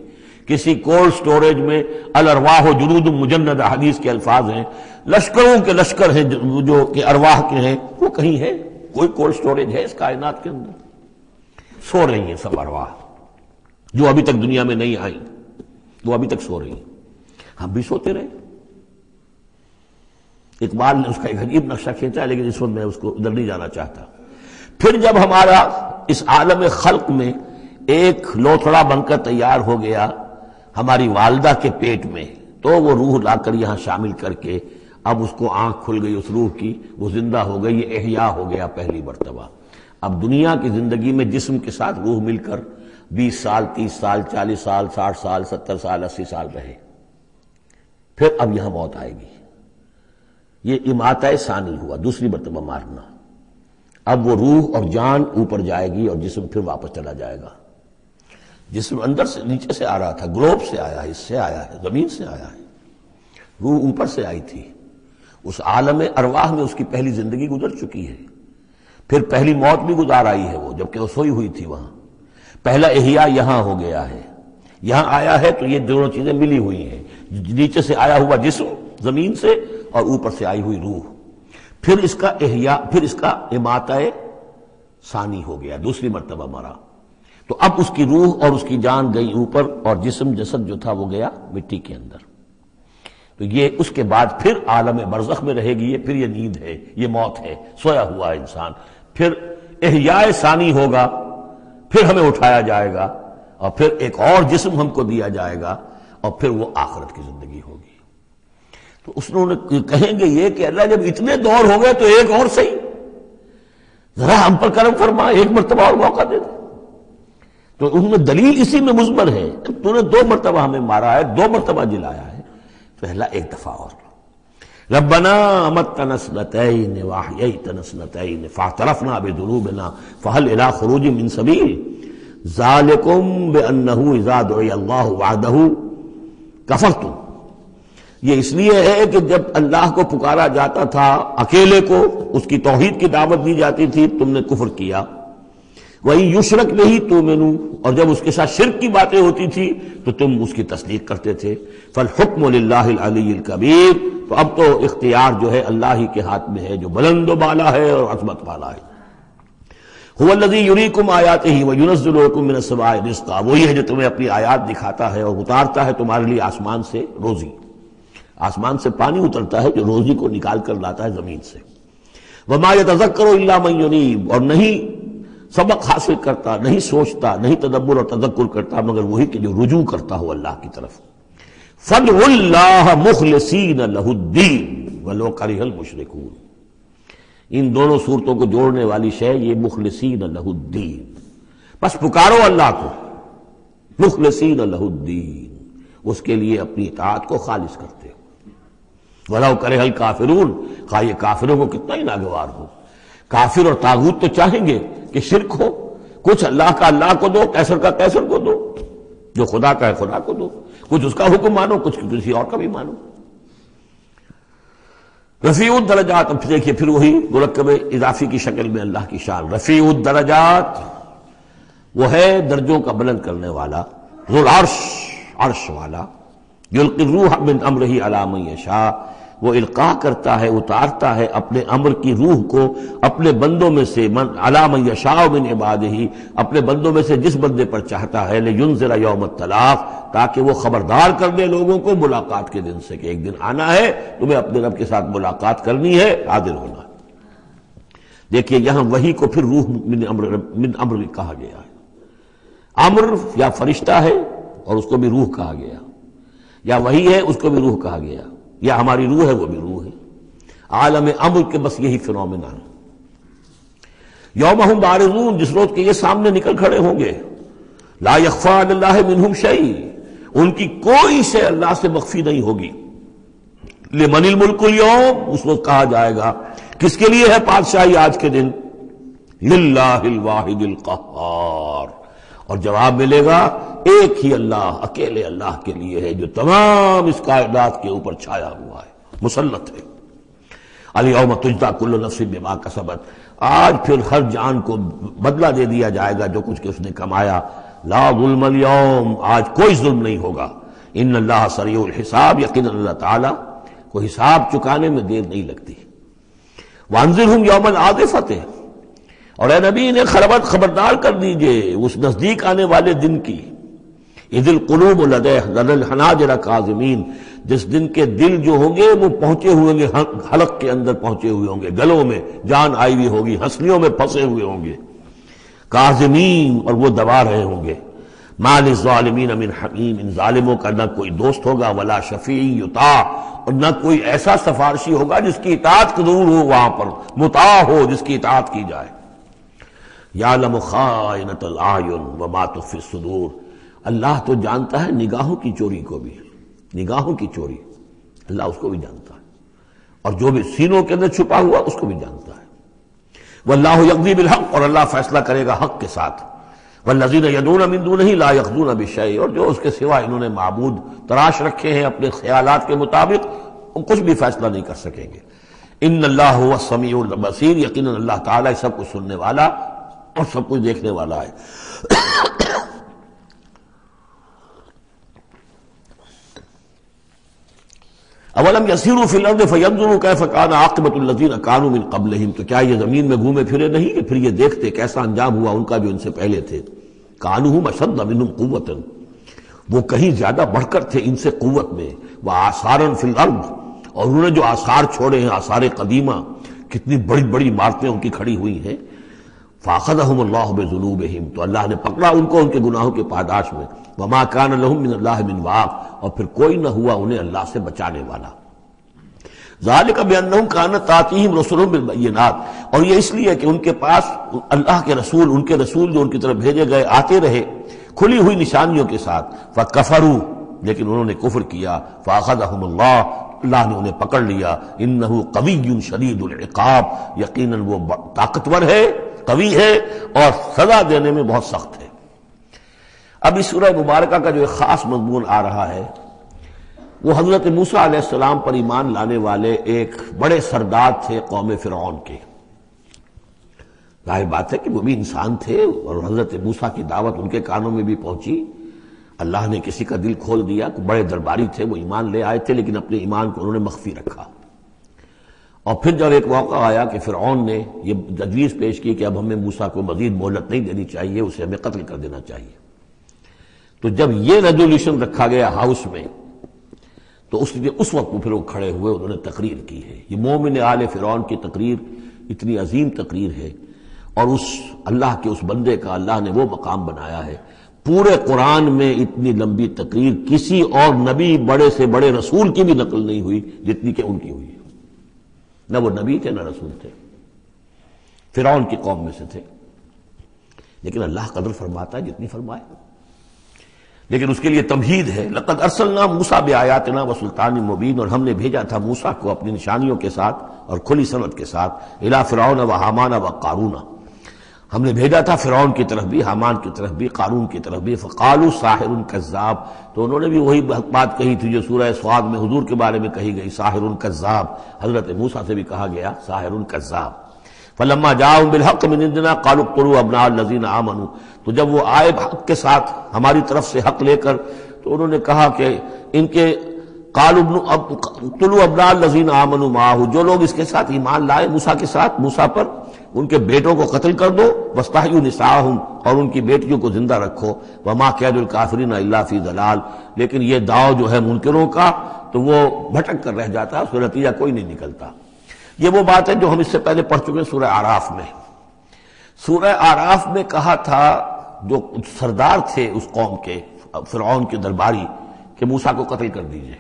کسی کولڈ سٹوریج میں، الارواح جنود مجندہ حدیث کے الفاظ ہیں، لشکروں کے لشکر ہیں جو کہ ارواح کے ہیں، وہ کہیں ہے، کوئی کولڈ سٹوریج ہے اس کائنات کے اندر؟ سو رہی ہیں سب ارواح، جو ابھی تک دنیا میں نہیں آئی وہ ابھی تک سو رہی ہیں، ہم بھی سوتے رہے۔ اقبال نے اس کا ایک عجیب نقشہ کھینچا، لیکن اس وقت میں اس کو ادھر نہیں جانا چاہتا۔ پھر جب ہمارا اس عالم خلق میں ایک لوتھڑا بن کر تیار ہو گیا ہماری والدہ کے پیٹ میں، تو وہ روح لا کر یہاں شامل کر کے اب اس کو آنکھ کھل گئی اس روح کی، وہ زندہ ہو گئی، یہ احیاء ہو گیا پہلی مرتبہ۔ اب دنیا کی زندگی میں جسم کے ساتھ روح مل کر 20 سال 30 سال 40 سال 60 سال 70 سال 80 سال رہے، پھر اب یہاں موت آئے گی۔ یہ اماتہ ثانی ہوا، دوسری مرتبہ مارنا۔ اب وہ روح اور جان اوپر جائے گی اور جسم پھر واپس چلا جائے گا۔ جسم اندر سے نیچے سے آ رہا تھا، گلوب سے آیا ہے، اس سے آیا ہے، زمین سے آیا ہے، روح اوپر سے آئی تھی۔ اس عالم ارواح میں اس کی پہلی زندگی گزر چکی ہے، پھر پہلی موت بھی گزار آئی ہے وہ، جبکہ وہ سوئی ہوئی تھی وہاں۔ پہلا احیاء یہاں ہو گیا ہے، یہاں آیا ہے تو یہ دونوں چیزیں ملی ہوئی ہیں، نیچے سے آیا ہوا جسم زمین سے اور اوپر سے آئی ہوئی روح۔ پھر اس کا احیاء، پھر اس کا اماتہ ثانی ہو گیا، دوسری مرتبہ مرا، تو اب اس کی روح اور اس کی جان گئی اوپر اور جسم جسد جو تھا وہ گیا مٹی کے اندر۔ تو یہ اس کے بعد پھر عالم برزخ میں رہے گی، یہ پھر یہ نیند ہے، یہ موت ہے، سویا ہوا انسان۔ پھر احیاء ثانی ہوگا، پھر ہمیں اٹھایا جائے گا اور پھر ایک اور جسم ہم کو دیا جائے گا اور پھر وہ آخرت کی زندگی ہوگی۔ تو اس نے کہیں گے یہ کہ اللہ جب اتنے دور ہو گئے تو ایک اور صحیح، ذرا ہم پر کرم فرما، ایک مرتبہ اور موقع دے دے۔ تو ان میں دلیل اسی میں مضمر ہے، تو نے 2 مرتبہ ہمیں مارا ہے، 2 مرتبہ جلایا ہے، پہلا ایک دفعہ اور۔ ربنا امتنا اثنتین واحییتنا اثنتین فاعترفنا بذنوبنا فهل الى خروج من سبیل ذالکم بانه اذا دعی اللہ وحدہ کفرتم۔ یہ اس لیے ہے کہ جب اللہ کو پکارا جاتا تھا اکیلے کو، اس کی توحید کی دعوت دی جاتی تھی، تم نے کفر کیا۔ وہی یشرک بہ تؤمنوا، اور جب اس کے ساتھ شرک کی باتیں ہوتی تھی تو تم اس کی تصدیق کرتے تھے۔ فالحکم للہ العلی الکبیر، تو اب تو اختیار جو ہے اللہ ہی کے ہاتھ میں ہے، جو بلند و بالا ہے اور عظمت والا ہے۔ هو الذی یریکم آیاتہ وینزل لکم من السماء رزقا، وہی ہے جو تمہیں اپنی آیات دکھاتا ہے اور اتارتا ہے تمہارے لیے آسمان سے روزی، آسمان سے پانی اترتا ہے جو روزی کو نکال کر لاتا ہے زمین سے۔ وما یتذکر الا من ینیب، اور نہیں سبق حاصل کرتا، نہیں سوچتا، نہیں تدبر اور تذکر کرتا مگر وہی کہ جو رجوع کرتا ہو اللہ کی طرف۔ فادعوا اللہ مخلصین لہ الدین ولو کرہ المشرکون، ان دونوں صورتوں کو جوڑنے والی شے یہ مخلصین لہ الدین، بس پکارو اللہ کو مخلصین لہ الدین، اس کے لیے اپنی اطاعت کو خالص کرتے ہو۔ وَلَوْ كَرِهَ الْكَافِرُونَ، خواہ یہ کافروں کو کتنا ہی ناگوار ہو۔ کافر اور طاغوت تو چاہیں گے کہ شرک ہو، کچھ اللہ کا اللہ کو دو، کیسر کا کیسر کو دو، جو خدا کا ہے خدا کو دو، کچھ اس کا حکم مانو، کچھ کسی اور کا بھی مانو۔ رفیع الدرجات، اب دیکھیے پھر وہی مرکب اضافی کی شکل میں اللہ کی شان، رفیع الدرجات، وہ ہے درجوں کا بلند کرنے والا، ذو العرش، عرش والا، یلقی الروح من امرہ علی من یشاء، وہ القاء کرتا ہے، اتارتا ہے اپنے امر کی روح کو اپنے بندوں میں سے، علی من یشاء من عبادہ، اپنے بندوں میں سے جس بندے پر چاہتا ہے، لینذر یوم التلاق، تاکہ وہ خبردار کر دے لوگوں کو ملاقات کے دن سے کہ ایک دن آنا ہے، تمہیں اپنے رب کے ساتھ ملاقات کرنی ہے، حاضر ہونا ہے۔ دیکھیے یہاں وحی کو پھر روح من امر کہا گیا ہے۔ امر یا فرشتہ ہے اور اس کو بھی روح کہا گیا، یا وحی ہے اس کو بھی روح کہا گیا، یا ہماری روح ہے وہ بھی روح ہے۔ عالم امر کے بس یہی فنومینا ہے۔ یوم ہم بارزون، جس روز کے یہ سامنے نکل کھڑے ہوں گے، لا یخفی علی اللہ منہم شیء، ان کی کوئی شے اللہ سے مخفی نہیں ہوگی۔ لمن الملک اليوم، اس وقت کہا جائے گا کس کے لیے ہے بادشاہی آج کے دن؟ للہ الواحد القہار، اور جواب ملے گا ایک ہی اللہ، اکیلے اللہ کے لیے ہے جو تمام اس کائنات کے اوپر چھایا ہوا ہے، مسلط ہے۔ الیوم تجزی کل نفس بما کسبت، آج پھر ہر جان کو بدلہ دے دیا جائے گا جو کچھ کہ اس نے کمایا۔ لا ظلم اليوم، آج کوئی ظلم نہیں ہوگا۔ ان اللہ سریع الحساب، یقینا اللہ تعالیٰ کو حساب چکانے میں دیر نہیں لگتی۔ وانذرہم یوم العاصفۃ، اور اے نبی انہیں خبردار کر دیجئے اس نزدیک آنے والے دن کی، اذ القلوب لدى الحناجر کاظمین، جس دن کے دل جو ہوں گے وہ پہنچے ہوئے ہوں گے، حلق کے اندر پہنچے ہوئے ہوں گے، گلوں میں جان آئی ہوئی ہوگی، ہنسلیوں میں پھنسے ہوئے ہوں گے، کاظمین، اور وہ دبا رہے ہوں گے۔ ما للظالمین من حمیم، ان ظالموں کا نہ کوئی دوست ہوگا، ولا شفیع یطاع، اور نہ کوئی ایسا سفارشی ہوگا جس کی اطاعت ضرور ہو، وہاں پر مطاع ہو، جس کی اطاعت کی جائے۔ یعلم خائنۃ الاعین وما تخفی الصدور، اللہ تو جانتا ہے نگاہوں کی چوری کو بھی، نگاہوں کی چوری اللہ اس کو بھی جانتا ہے، اور جو بھی سینوں کے اندر چھپا ہوا اس کو بھی جانتا ہے۔ واللہ یقضی بالحق، اور اللہ فیصلہ کرے گا حق کے ساتھ۔ والذین یدعون من دونہ لا یقضون بشیء، اور جو اس کے سوا انہوں نے معبود تراش رکھے ہیں اپنے خیالات کے مطابق، وہ کچھ بھی فیصلہ نہیں کر سکیں گے۔ ان اللہ هو السمیع البصیر، یقیناً اللہ تعالیٰ سب کچھ سننے والا اور سب کچھ دیکھنے والا ہے۔ اولم یسیروا فی الارض فینظروا کیف کان عاقبۃ الذین کانوا من قبلہم، تو کیا یہ زمین میں گھومے پھرے نہیں کہ پھر یہ دیکھتے کیسا انجام ہوا ان کا جو ان سے پہلے تھے۔ کانوا هم اشد منہم قوۃ، وہ کہیں زیادہ بڑھ کر تھے ان سے قوت میں، وآثارا فی الارض، اور انہوں نے جو آثار چھوڑے ہیں، آثار قدیمہ، کتنی بڑی بڑی عمارتیں ان کی کھڑی ہوئی ہیں۔ فاخذہم اللہ بذنوبہم، تو اللہ نے پکڑا ان کو ان کے گناہوں کے پاداش میں۔ وما کان لہم من اللہ من واق، اور پھر کوئی نہ ہوا انہیں اللہ سے بچانے والا۔ ذالک بانہم کانت تاتیہم رسلہم بالبینات، اور یہ اس لیے کہ ان کے پاس اللہ کے رسول، ان کے رسول جو ان کی طرف بھیجے گئے آتے رہے کھلی ہوئی نشانیوں کے ساتھ۔ فکفروا، لیکن انہوں نے کفر کیا۔ فاخذہم اللہ، اللہ نے انہیں پکڑ لیا۔ انہ قوی شدید العقاب، یقیناً وہ طاقتور ہے، قوی ہے، اور سزا دینے میں بہت سخت ہے۔ اب اس سورہ مبارکہ کا جو ایک خاص مضمون آ رہا ہے وہ حضرت موسیٰ علیہ السلام پر ایمان لانے والے ایک بڑے سردار تھے قوم فرعون کے۔ ظاہر بات ہے کہ وہ بھی انسان تھے، اور حضرت موسیٰ کی دعوت ان کے کانوں میں بھی پہنچی۔ اللہ نے کسی کا دل کھول دیا، بڑے درباری تھے، وہ ایمان لے آئے تھے، لیکن اپنے ایمان کو انہوں نے مخفی رکھا۔ اور پھر جب ایک موقع آیا کہ فرعون نے یہ تجویز پیش کی کہ اب ہمیں موسیٰ کو مزید مہلت نہیں دینی چاہیے، اسے ہمیں قتل کر دینا چاہیے، تو جب یہ ریزولوشن رکھا گیا ہاؤس میں، تو اس وقت پھر وہ کھڑے ہوئے، انہوں نے تقریر کی ہے۔ یہ مومن آل فرعون کی تقریر اتنی عظیم تقریر ہے، اور اس اللہ کے اس بندے کا اللہ نے وہ مقام بنایا ہے۔ پورے قرآن میں اتنی لمبی تقریر کسی اور نبی، بڑے سے بڑے رسول کی بھی نقل نہیں ہوئی جتنی کہ ان کی ہوئی ہے۔ نہ وہ نبی تھے نہ رسول تھے، فرعون کی قوم میں سے تھے، لیکن اللہ قدر فرماتا ہے جتنی فرمائے۔ لیکن اس کے لیے تمہید ہے، لقد ارسلنا موسیٰ بآیاتنا وسلطان مبین، اور ہم نے بھیجا تھا موسیٰ کو اپنی نشانیوں کے ساتھ اور کھلی سند کے ساتھ، الی فرعون وحامان وقارون، ہم نے بھیجا تھا فرعون کی طرف بھی، حامان کی طرف بھی، قارون کی طرف بھی۔ فقالوا ساحر کذاب، تو انہوں نے بھی وہی بات کہی تھی جو سورہ صاد میں حضور کے بارے میں کہی گئی، ساحر کذاب، حضرت موسیٰ سے بھی کہا گیا ساحر کذاب۔ فلما جاءهم بالحق من عندنا قالوا اقتلوا ابناء الذين آمنوا، تو جب وہ آئے حق کے ساتھ ہماری طرف سے حق لے کر، تو انہوں نے کہا کہ ان کے قالوا اقتلوا ابناء الذين آمنوا معه، جو لوگ اس کے ساتھ ایمان لائے موسیٰ کے ساتھ، موسیٰ پر، ان کے بیٹوں کو قتل کر دو، واستحيوا نساءهم، اور ان کی بیٹیوں کو زندہ رکھو، وما كيد الكافرين الا في ضلال، لیکن یہ داؤ جو ہے منکروں کا تو وہ بھٹک کر رہ جاتا ہے، اس کا نتیجہ کوئی نہیں نکلتا۔ یہ وہ بات ہے جو ہم اس سے پہلے پڑھ چکے ہیں سورہ اعراف میں۔ سورہ اعراف میں کہا تھا جو سردار تھے اس قوم کے، فرعون کے درباری، کہ موسیٰ کو قتل کر دیجئے،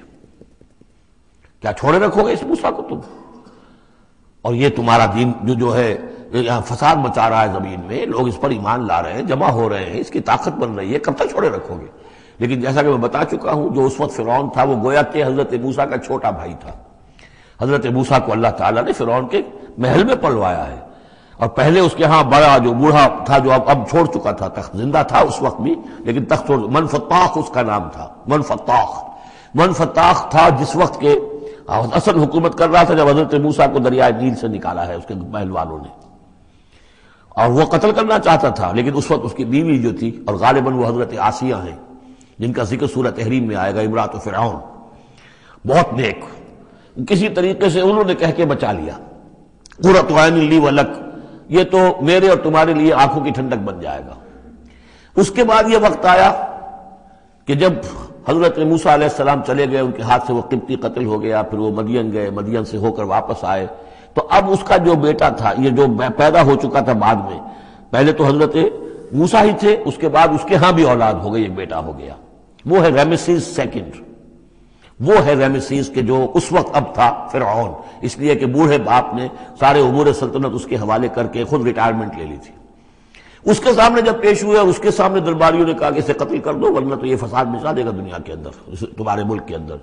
کیا چھوڑے رکھو گے اس موسیٰ کو تم؟ اور یہ تمہارا دین جو ہے یہاں فساد مچا رہا ہے زمین میں، لوگ اس پر ایمان لا رہے ہیں، جمع ہو رہے ہیں، اس کی طاقت بن رہی ہے، کب تک چھوڑے رکھو گے؟ لیکن جیسا کہ میں بتا چکا ہوں، جو اس وقت فرعون تھا وہ گویا کہ حضرت موسیٰ کا چھوٹا بھائی تھا۔ حضرت موسیٰ کو اللہ تعالیٰ نے فرعون کے محل میں پلوایا ہے، اور پہلے اس کے ہاں بڑا جو بوڑھا تھا جو اب چھوڑ چکا تھا، تخت زندہ تھا اس وقت بھی لیکن تخت چھوڑ، منفتاخ اس کا نام تھا، منفتاخ تھا جس وقت کے اصل حکومت کر رہا تھا جب حضرت موسیٰ کو دریائے نیل سے نکالا ہے اس کے محل والوں نے، اور وہ قتل کرنا چاہتا تھا، لیکن اس وقت اس کی بیوی جو تھی، اور غالباً وہ حضرت آسیہ ہیں جن کا ذکر سورہ تحریم میں آئے گا، امرات فرعون، بہت نیک، کسی طریقے سے انہوں نے کہہ کے بچا لیا، قرۃ عین لی ولک، یہ تو میرے اور تمہارے لیے آنکھوں کی ٹھنڈک بن جائے گا۔ اس کے بعد یہ وقت آیا کہ جب حضرت موسیٰ علیہ السلام چلے گئے، ان کے ہاتھ سے وہ قبطی قتل ہو گیا، پھر وہ مدین گئے، مدین سے ہو کر واپس آئے، تو اب اس کا جو بیٹا تھا، یہ جو پیدا ہو چکا تھا بعد میں، پہلے تو حضرت موسیٰ ہی تھے، اس کے بعد اس کے ہاں بھی اولاد ہو گئی، ایک بیٹا ہو گیا، وہ ہے رمیسیس سیکنڈ، وہ ہے رمیسیس کہ جو اس وقت اب تھا فرعون، اس لیے کہ بوڑھے باپ نے سارے امور سلطنت اس کے حوالے کر کے خود ریٹائرمنٹ لے لی تھی۔ اس کے سامنے جب پیش ہوئے اور اس کے سامنے درباریوں نے کہا کہ اسے قتل کر دو ورنہ تو یہ فساد مچا دے گا دنیا کے اندر، تمہارے ملک کے اندر،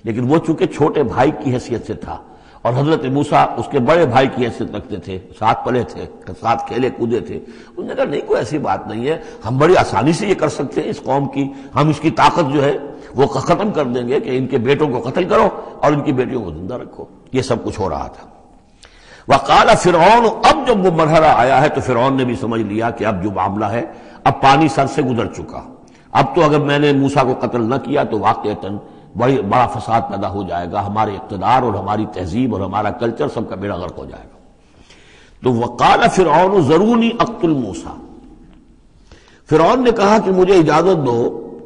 لیکن وہ چونکہ چھوٹے بھائی کی حیثیت سے تھا اور حضرت موسیٰ اس کے بڑے بھائی کی حیثیت رکھتے تھے، ساتھ پلے تھے، ساتھ کھیلے کودے تھے، انہوں نے کہا نہیں کوئی ایسی بات نہیں ہے، ہم بڑی آسانی سے یہ کر سکتے ہیں، اس قوم کی ہم اس کی طاقت جو ہے وہ ختم کر دیں گے کہ ان کے بیٹوں کو قتل کرو اور ان کی بیٹیوں کو زندہ رکھو۔ یہ سب کچھ ہو رہا تھا۔ وقال فرعون، اب جب وہ مرحلہ آیا ہے تو فرعون نے بھی سمجھ لیا کہ اب جو معاملہ ہے اب پانی سر سے گزر چکا، اب تو اگر میں نے موسیٰ کو قتل نہ کیا تو واقعتاً بڑا فساد پیدا ہو جائے گا، ہمارے اقتدار اور ہماری تہذیب اور ہمارا کلچر سب کا بیڑا غرق ہو جائے گا۔ تو وقال فرعون ذرونی اقتل موسیٰ، فرعون نے کہا کہ مجھے اجازت دو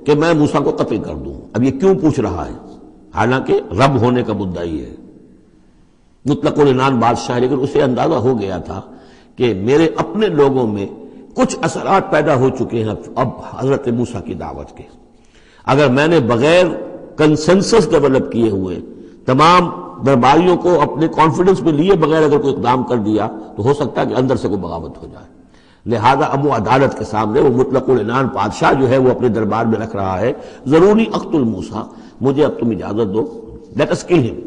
کہ میں موسیٰ کو قتل کر دوں۔ اب یہ کیوں پوچھ رہا ہے؟ حالانکہ رب ہونے کا مدعی ہے، مطلق العنان بادشاہ، لیکن اسے اندازہ ہو گیا تھا کہ میرے اپنے لوگوں میں کچھ اثرات پیدا ہو چکے ہیں اب حضرت موسیٰ کی دعوت کے، اگر میں نے بغیر کنسنسس ڈیولپ کیے ہوئے تمام درباریوں کو اپنے کانفیڈنس میں لیے بغیر اگر کوئی اقدام کر دیا تو ہو سکتا ہے کہ اندر سے کوئی بغاوت ہو جائے، لہذا اب وہ عدالت کے سامنے وہ مطلق العنان بادشاہ جو ہے وہ اپنے دربار میں رکھ رہا ہے، ضروری اقتل موسیٰ، مجھے اب تم اجازت دو، late us call him,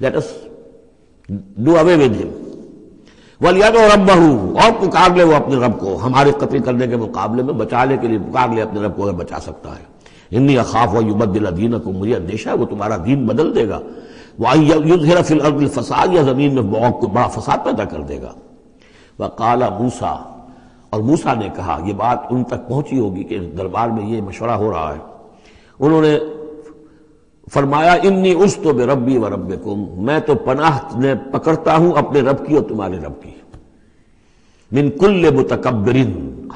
let us do away with him, وَلْيَدْعُ رَبَّهُ، اور پکار لے وہ اپنے رب کو، ہمارے قتل کرنے کے مقابلے میں بچانے کے لیے پکار لے اپنے رب کو اگر بچا سکتا ہے۔ انی اخاف ان یبدل دینکم، مجھے اندیشہ ہے وہ تمہارا دین بدل دے گا، وَأَن یظہر فی الارض الفساد، یا زمین میں بہت بڑا فساد پیدا کر دے گا۔ وقال موسیٰ، اور موسیٰ نے کہا، یہ بات ان تک پہنچی ہوگی کہ دربار میں یہ مشورہ ہو رہا ہے، انہوں نے فرمایا انی عذت بربی وربکم، میں تو پناہ پکڑتا ہوں اپنے رب کی اور تمہارے رب کی، من کل متکبر،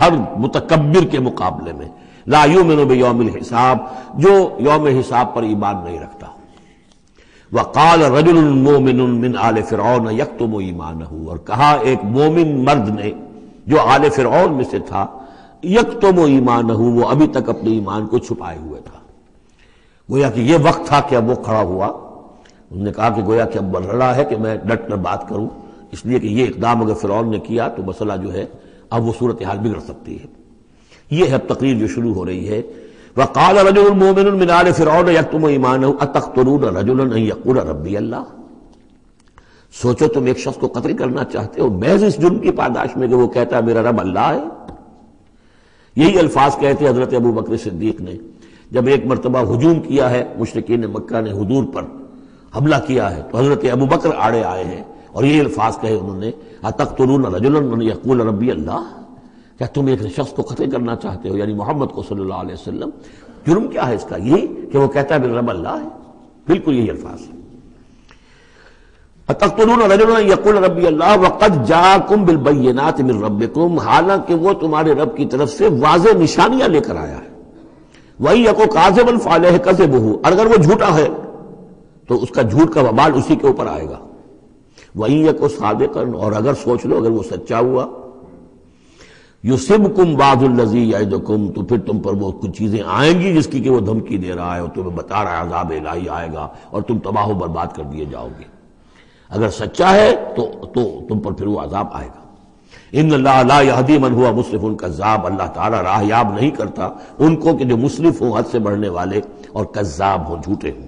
ہر متکبر کے مقابلے میں، لا یؤمن بیوم الحساب، جو یوم حساب پر ایمان نہیں رکھتا۔ وقال رجل مومن من آل فرعون یکتم ایمانہ، اور کہا ایک مومن مرد نے جو آل فرعون میں سے تھا، یکتم ایمانہ، وہ ابھی تک اپنے ایمان کو چھپائے ہوئے تھا، گویا کہ یہ وقت تھا کہ اب وہ کھڑا ہوا، انہوں نے کہا کہ گویا کہ اب بڑھ رہا ہے کہ میں ڈٹ کر بات کروں، اس لیے کہ یہ اقدام اگر فرعون نے کیا تو مسئلہ جو ہے اب وہ صورتحال بگڑ سکتی ہے۔ یہ ہے تقریر جو شروع ہو رہی ہے، وقال رجل مومن من آل فرعون یکتم ایمانہ اتقتلون رجلا ان یقول ربی اللہ، سوچو تم ایک شخص کو قتل کرنا چاہتے ہو محض اس جرم کی پاداش میں کہ وہ کہتا ہے میرا رب اللہ ہے۔ یہی الفاظ کہتے حضرت ابو بکر صدیق نے جب ایک مرتبہ ہجوم کیا ہے، مشرکین مکہ نے حضور پر حملہ کیا ہے، تو حضرت ابو بکر آڑے آئے ہیں اور یہ الفاظ کہے انہوں نے، اتقتلون رجلا من یقول ربی اللہ، کیا تم ایک شخص کو قتل کرنا چاہتے ہو، یعنی محمد کو صلی اللہ علیہ وسلم، جرم کیا ہے اس کا؟ یہی کہ وہ کہتا ہے میرا رب اللہ ہے، بالکل یہی الفاظ۔ اتقتلون رجلا یقول ربی اللہ وقد جاءکم بالبینات من ربکم، حالانکہ وہ تمہارے رب کی طرف سے واضح نشانیاں لے کر آیا ہے، وَإِن يَكُ كَاذِبًا فَعَلَيْهِ كَذِبُهُ، اور اگر وہ جھوٹا ہے تو اس کا جھوٹ کا وبال اسی کے اوپر آئے گا، وَإِن يَكُ صَادِقًا، اور اگر سوچ لو اگر وہ سچا ہوا، يُصِبْكُمْ بَعْضُ الَّذِي يَعِدُكُمْ، تو پھر تم پر وہ کچھ چیزیں آئیں گی جس کی کہ وہ دھمکی دے رہا ہے اور تمہیں بتا رہا ہے عذاب الہی آئے گا اور تم تباہ و برباد کر دیے جاؤ گے، اگر سچا ہے تو تم پر پھر وہ عذاب آئے گا۔ ان اللہ لا یہدی من ہوا مسرف کذاب، اللہ تعالیٰ راہ یاب نہیں کرتا ان کو کہ جو مسرف ہوں، حد سے بڑھنے والے اور کذاب ہوں، جھوٹے ہوں۔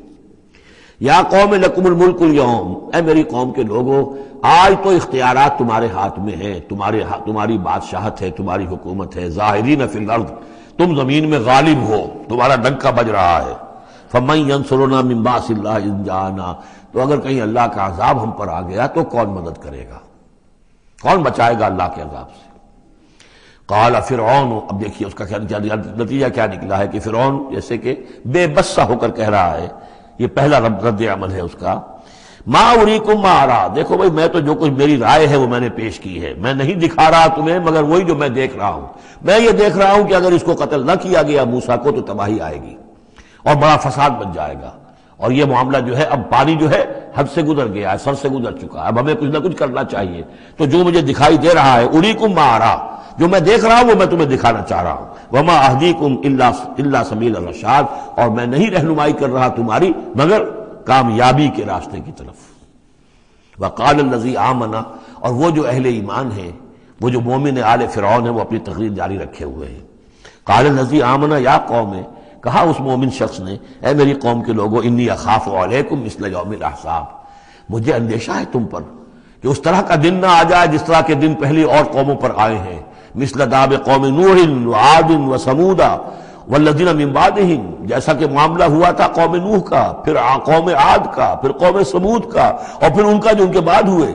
یا قوم لکم الملک اليوم، اے میری قوم کے لوگوں آج تو اختیارات تمہارے ہاتھ میں ہیں، تمہاری بادشاہت ہے، تمہاری حکومت ہے، ظاہرین فی الارض، تم زمین میں غالب ہو، تمہارا ڈنکا بج رہا ہے، فمن ینصرنا من باس اللہ ان جاءنا، تو اگر کہیں اللہ کا عذاب ہم پر آ گیا تو کون مدد کرے گا، کون بچائے گا اللہ کے عذاب سے؟ قال فرعون، اب دیکھیے اس کا نتیجہ کیا نکلا ہے کہ فرعون جیسے کہ بے بس سا ہو کر کہہ رہا ہے، یہ پہلا رد عمل ہے اس کا، ما اریکم ما ارا، دیکھو بھائی میں تو جو کچھ میری رائے ہے وہ میں نے پیش کی ہے، میں نہیں دکھا رہا تمہیں مگر وہی جو میں دیکھ رہا ہوں۔ میں یہ دیکھ رہا ہوں کہ اگر اس کو قتل نہ کیا گیا موسیٰ کو تو تباہی آئے گی اور بڑا فساد بن جائے گا، اور یہ معاملہ جو ہے اب پانی جو ہے حد سے گزر گیا ہے، سر سے گزر چکا ہے، اب ہمیں کچھ نہ کچھ کرنا چاہیے۔ تو جو مجھے دکھائی دے رہا ہے اریکم ما ارا، جو میں دیکھ رہا ہوں وہ میں تمہیں دکھانا چاہ رہا ہوں۔ وما اہدیکم الا سبیل الرشاد، اور میں نہیں رہنمائی کر رہا تمہاری مگر کامیابی کے راستے کی طرف۔ وقال الذی آمن، اور وہ جو اہل ایمان ہیں، وہ جو مومن آل فرعون ہیں، وہ اپنی تقریر جاری رکھے ہوئے ہیں۔ قال الذی آمن یا قوم، کہا اس مومن شخص نے اے میری قوم کے لوگوں، انی اخاف علیکم مثل یوم الاحزاب، مجھے اندیشہ ہے تم پر کہ اس طرح کا دن نہ آ جائے جس طرح کے دن پہلی اور قوموں پر آئے ہیں، مثل داب قوم نوح وعاد وثمود والذین من بعدہم، جیسا کہ معاملہ ہوا تھا قوم نوح کا، پھر قوم عاد کا، پھر قوم ثمود کا، اور پھر ان کا جو ان کے بعد ہوئے۔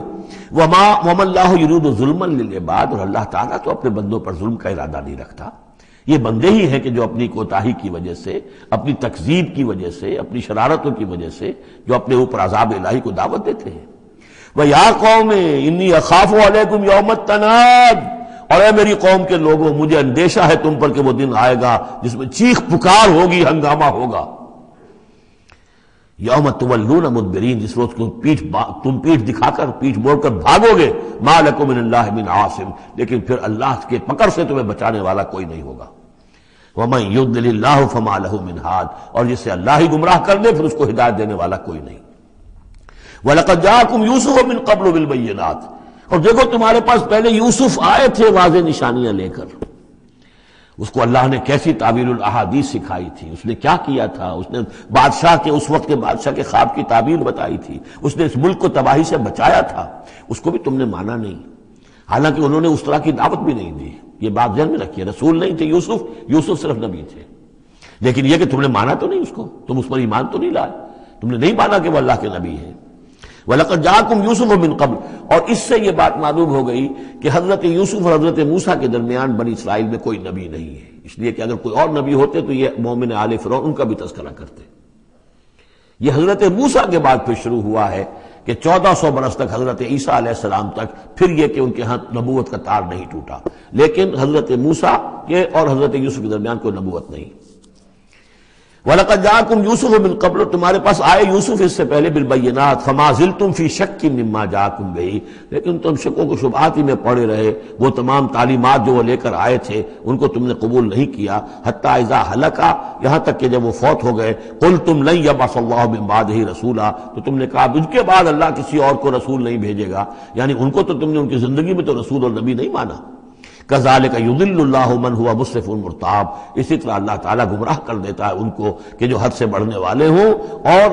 وما اللہ یرید ظلما للعباد، اور اللہ تعالیٰ تو اپنے بندوں پر ظلم کا ارادہ نہیں رکھتا، یہ بندے ہی ہیں کہ جو اپنی کوتاہی کی وجہ سے، اپنی تکذیب کی وجہ سے، اپنی شرارتوں کی وجہ سے جو اپنے اوپر عذاب الہی کو دعوت دیتے ہیں۔ وَيَا قَوْمِ إِنِّي أَخَافُ عَلَيْكُمْ يَوْمَ التَّنَادِ، اور اے میری قوم کے لوگوں مجھے اندیشہ ہے تم پر کہ وہ دن آئے گا جس میں چیخ پکار ہوگی، ہنگامہ ہوگا۔ یوم تولون مدبرین، جس روز تم پیٹھ دکھا کر، پیٹھ موڑ کر بھاگو گے، ما لکم من اللہ من عاصم، لیکن پھر اللہ کے پکڑ سے تمہیں بچانے والا کوئی نہیں ہوگا۔ ومن یضلل اللہ فما لہ من ہاد، اور جسے اللہ ہی گمراہ کر دے پھر اس کو ہدایت دینے والا کوئی نہیں۔ وَلَقَدْ جَاءَكُمْ يُوسُفُ مِن قَبْلُ بِالْبَيِّنَاتِ، اور دیکھو تمہارے پاس پہلے یوسف آئے تھے واضح نشانیاں لے کر، اس کو اللہ نے کیسی تعبیر الاحادیث سکھائی تھی، اس نے کیا کیا تھا، اس نے بادشاہ کے، اس وقت کے بادشاہ کے خواب کی تعبیر بتائی تھی، اس نے اس ملک کو تباہی سے بچایا تھا، اس کو بھی تم نے مانا نہیں، حالانکہ انہوں نے اس طرح کی دعوت بھی نہیں دی۔ یہ بات ذہن میں رکھیے، رسول نہیں تھے یوسف صرف نبی تھے، لیکن یہ کہ تم نے مانا تو نہیں اس کو، تم اس پر ایمان تو نہیں لائے، تم نے نہیں مانا کہ وہ اللہ کے نبی ہے۔ وَلَقَدْ جَاءَكُمْ يُوسُفُ مِن قَبْلُ، اور اس سے یہ بات معلوم ہو گئی کہ حضرت یوسف اور حضرت موسیٰ کے درمیان بنی اسرائیل میں کوئی نبی نہیں ہے، اس لیے کہ اگر کوئی اور نبی ہوتے تو یہ مومن آل فرعون ان کا بھی تذکرہ کرتے۔ یہ حضرت موسیٰ کے بعد پھر شروع ہوا ہے کہ 1400 برس تک حضرت عیسیٰ علیہ السلام تک، پھر یہ کہ ان کے ہاں نبوت کا تار نہیں ٹوٹا، لیکن حضرت موسیٰ کے اور حضرت یوسف کے درمیان کوئی نبوت نہیں۔ وَلَقَدْ جَاءَكُمْ يُوسُفُ مِن قَبْلُ، تمہارے پاس آئے یوسف اس سے پہلے بِالْبَيِّنَاتِ فَمَا زِلْتُمْ فِي شَكٍّ مِّمَّا جَاءَكُمْ بِهِ، لیکن تم شکوں کو شبہات ہی میں پڑے رہے، وہ تمام تعلیمات جو وہ لے کر آئے تھے ان کو تم نے قبول نہیں کیا، حتیٰ اذا ہلکا، یہاں تک کہ جب وہ فوت ہو گئے، قُلْتُمْ لَن يَبْعَثَ اللَّهُ مِن بَعْدِهِ رَسُولًا، تو تم نے کہا ان کے بعد اللہ کسی اور کو رسول نہیں بھیجے گا، یعنی ان کو تو تم نے ان کی زندگی میں تو رسول اور نبی نہیں مانا۔ کذالک یضل اللہ من هو مسرف مرتاب، اسی طرح اللہ تعالیٰ گمراہ کر دیتا ہے ان کو کہ جو حد سے بڑھنے والے ہوں اور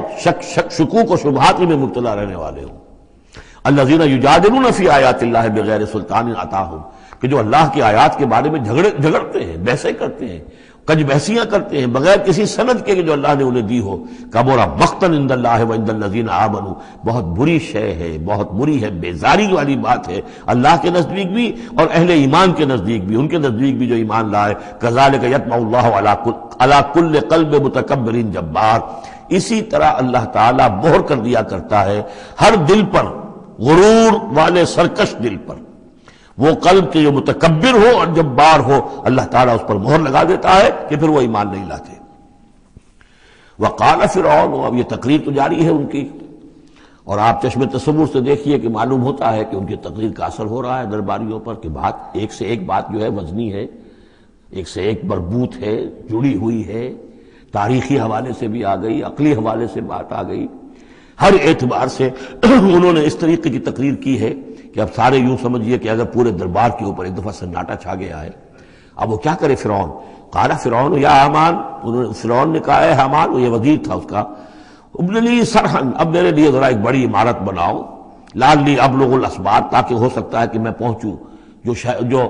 شکوک و شبہات میں مبتلا رہنے والے ہوں۔ الذین یجادلون فی آیات اللہ بغیر سلطان اتاہم، کہ جو اللہ کی آیات کے بارے میں جھگڑتے ہیں، بحثیں کرتے ہیں، کج بحثیاں کرتے ہیں بغیر کسی سند کے کہ جو اللہ نے انہیں دی ہو۔ کبر مقتا عند اللہ وعند الذین آمنوا، بہت بری شے ہے، بہت بری ہے، بیزاری والی بات ہے اللہ کے نزدیک بھی اور اہل ایمان کے نزدیک بھی، ان کے نزدیک بھی جو ایمان لائے۔ کذالک یطبع اللہ علی کل قلب متکبر جبار، اسی طرح اللہ تعالیٰ مہر کر دیا کرتا ہے ہر دل پر، غرور والے سرکش دل پر، وہ قلب کے جو متکبر ہو اور جبار ہو، اللہ تعالیٰ اس پر مہر لگا دیتا ہے کہ پھر وہ ایمان نہیں لاتے۔ وقال فرعون، اب یہ تقریر تو جاری ہے ان کی، اور آپ چشم تصور سے دیکھیے کہ معلوم ہوتا ہے کہ ان کی تقریر کا اثر ہو رہا ہے درباریوں پر، کہ بات ایک سے ایک بات جو ہے وزنی ہے، ایک سے ایک مربوط ہے، جڑی ہوئی ہے، تاریخی حوالے سے بھی آ گئی، عقلی حوالے سے بات آ گئی، ہر اعتبار سے انہوں نے اس طریقے کی تقریر کی ہے کہ اب سارے یوں سمجھیے کہ اگر پورے دربار کے اوپر ایک دفعہ سناٹا چھا گیا ہے۔ اب وہ کیا کرے فرعون؟ قال فرعون یا حامان، فرعون نے کہا ہے حامان، وہ یہ وزیر تھا اس کا، ابن لی سرحن، اب میرے لیے ذرا ایک بڑی عمارت بناؤ، لعلی ابلغ الاسباب، تاکہ ہو سکتا ہے کہ میں پہنچوں جو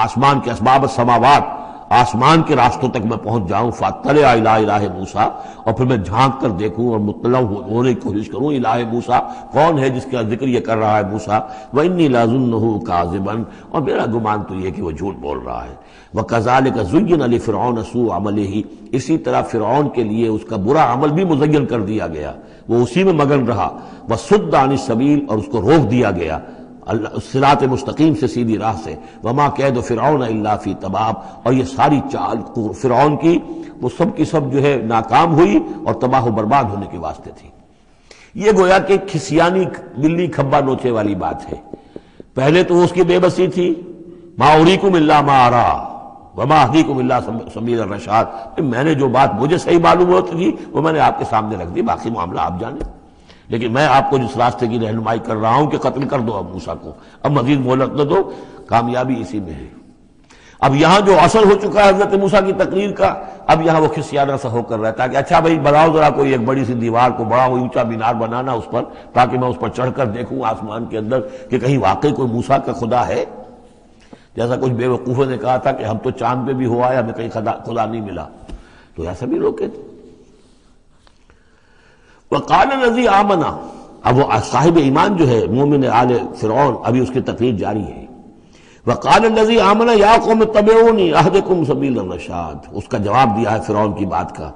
آسمان کے اسباب السماوات، آسمان کے راستوں تک میں پہنچ جاؤں، فاطلع الی الہ موسیٰ، اور پھر میں جھانک کر دیکھوں اور مطلع ہونے کی کوشش کروں الہ موسیٰ کون ہے جس کا ذکر یہ کر رہا ہے موسیٰ، وانی لاظنہ کاذبا، اور میرا گمان تو یہ کہ وہ جھوٹ بول رہا ہے۔ وَكَذَلِكَ زُيِّنَ لِفِرْعَوْنَ سُوءُ عَمَلِهِ، اسی طرح فرعون کے لیے اس کا برا عمل بھی مزین کر دیا گیا، وہ اسی میں مگن رہا، وَصُدَّ عَنِ السَّبِيلِ، اور اس کو روک دیا گیا صراط مستقیم سے، سیدھی راہ سے، وَمَا كَيْدُ فِرْعَوْنَ إِلَّا فِي تَبَابٍ، اور یہ ساری چال فرعون کی وہ سب کی سب جو ہے ناکام ہوئی اور تباہ و برباد ہونے کے واسطے تھی۔ یہ گویا کہ کھسیانی بلی کھبا نوچے والی بات ہے۔ پہلے تو اس کی بے بسی تھی، مَا أُرِيكُمْ إِلَّا مَا أَرَىٰ وَمَا أَهْدِيكُمْ إِلَّا سَبِيلَ الرَّشَادِ، میں نے جو بات مجھے صحیح معلوم ہوتی تھی وہ میں نے آپ کے سامنے رکھ دی، باقی معاملہ آپ جانیں، لیکن میں آپ کو جس راستے کی رہنمائی کر رہا ہوں کہ قتل کر دو اب موسیٰ کو، اب مزید مہلت نہ دو، کامیابی اسی میں ہے۔ اب یہاں جو اثر ہو چکا ہے حضرت موسیٰ کی تقریر کا، اب یہاں وہ کھسیانہ سا ہو کر رہتا ہے کہ اچھا بھائی بناؤ ذرا کوئی ایک بڑی سی دیوار کو، بڑا اونچا مینار بنانا اس پر، تاکہ میں اس پر چڑھ کر دیکھوں آسمان کے اندر کہ کہیں واقعی کوئی موسیٰ کا خدا ہے۔ جیسا کچھ بے وقوفوں نے کہا تھا کہ ہم تو چاند پہ بھی ہوا ہے، ہمیں کہیں خدا نہیں ملا، تو ایسا بھی لوگ کہتے۔ وقال الذی آمن، اب وہ صاحب ایمان جو ہے مومن آل فرعون، ابھی اس کی تقریر جاری ہے۔ وقال الذی آمن یا قوم اتبعونی اہدکم سبیل الرشاد، اس کا جواب دیا ہے فرعون کی بات کا،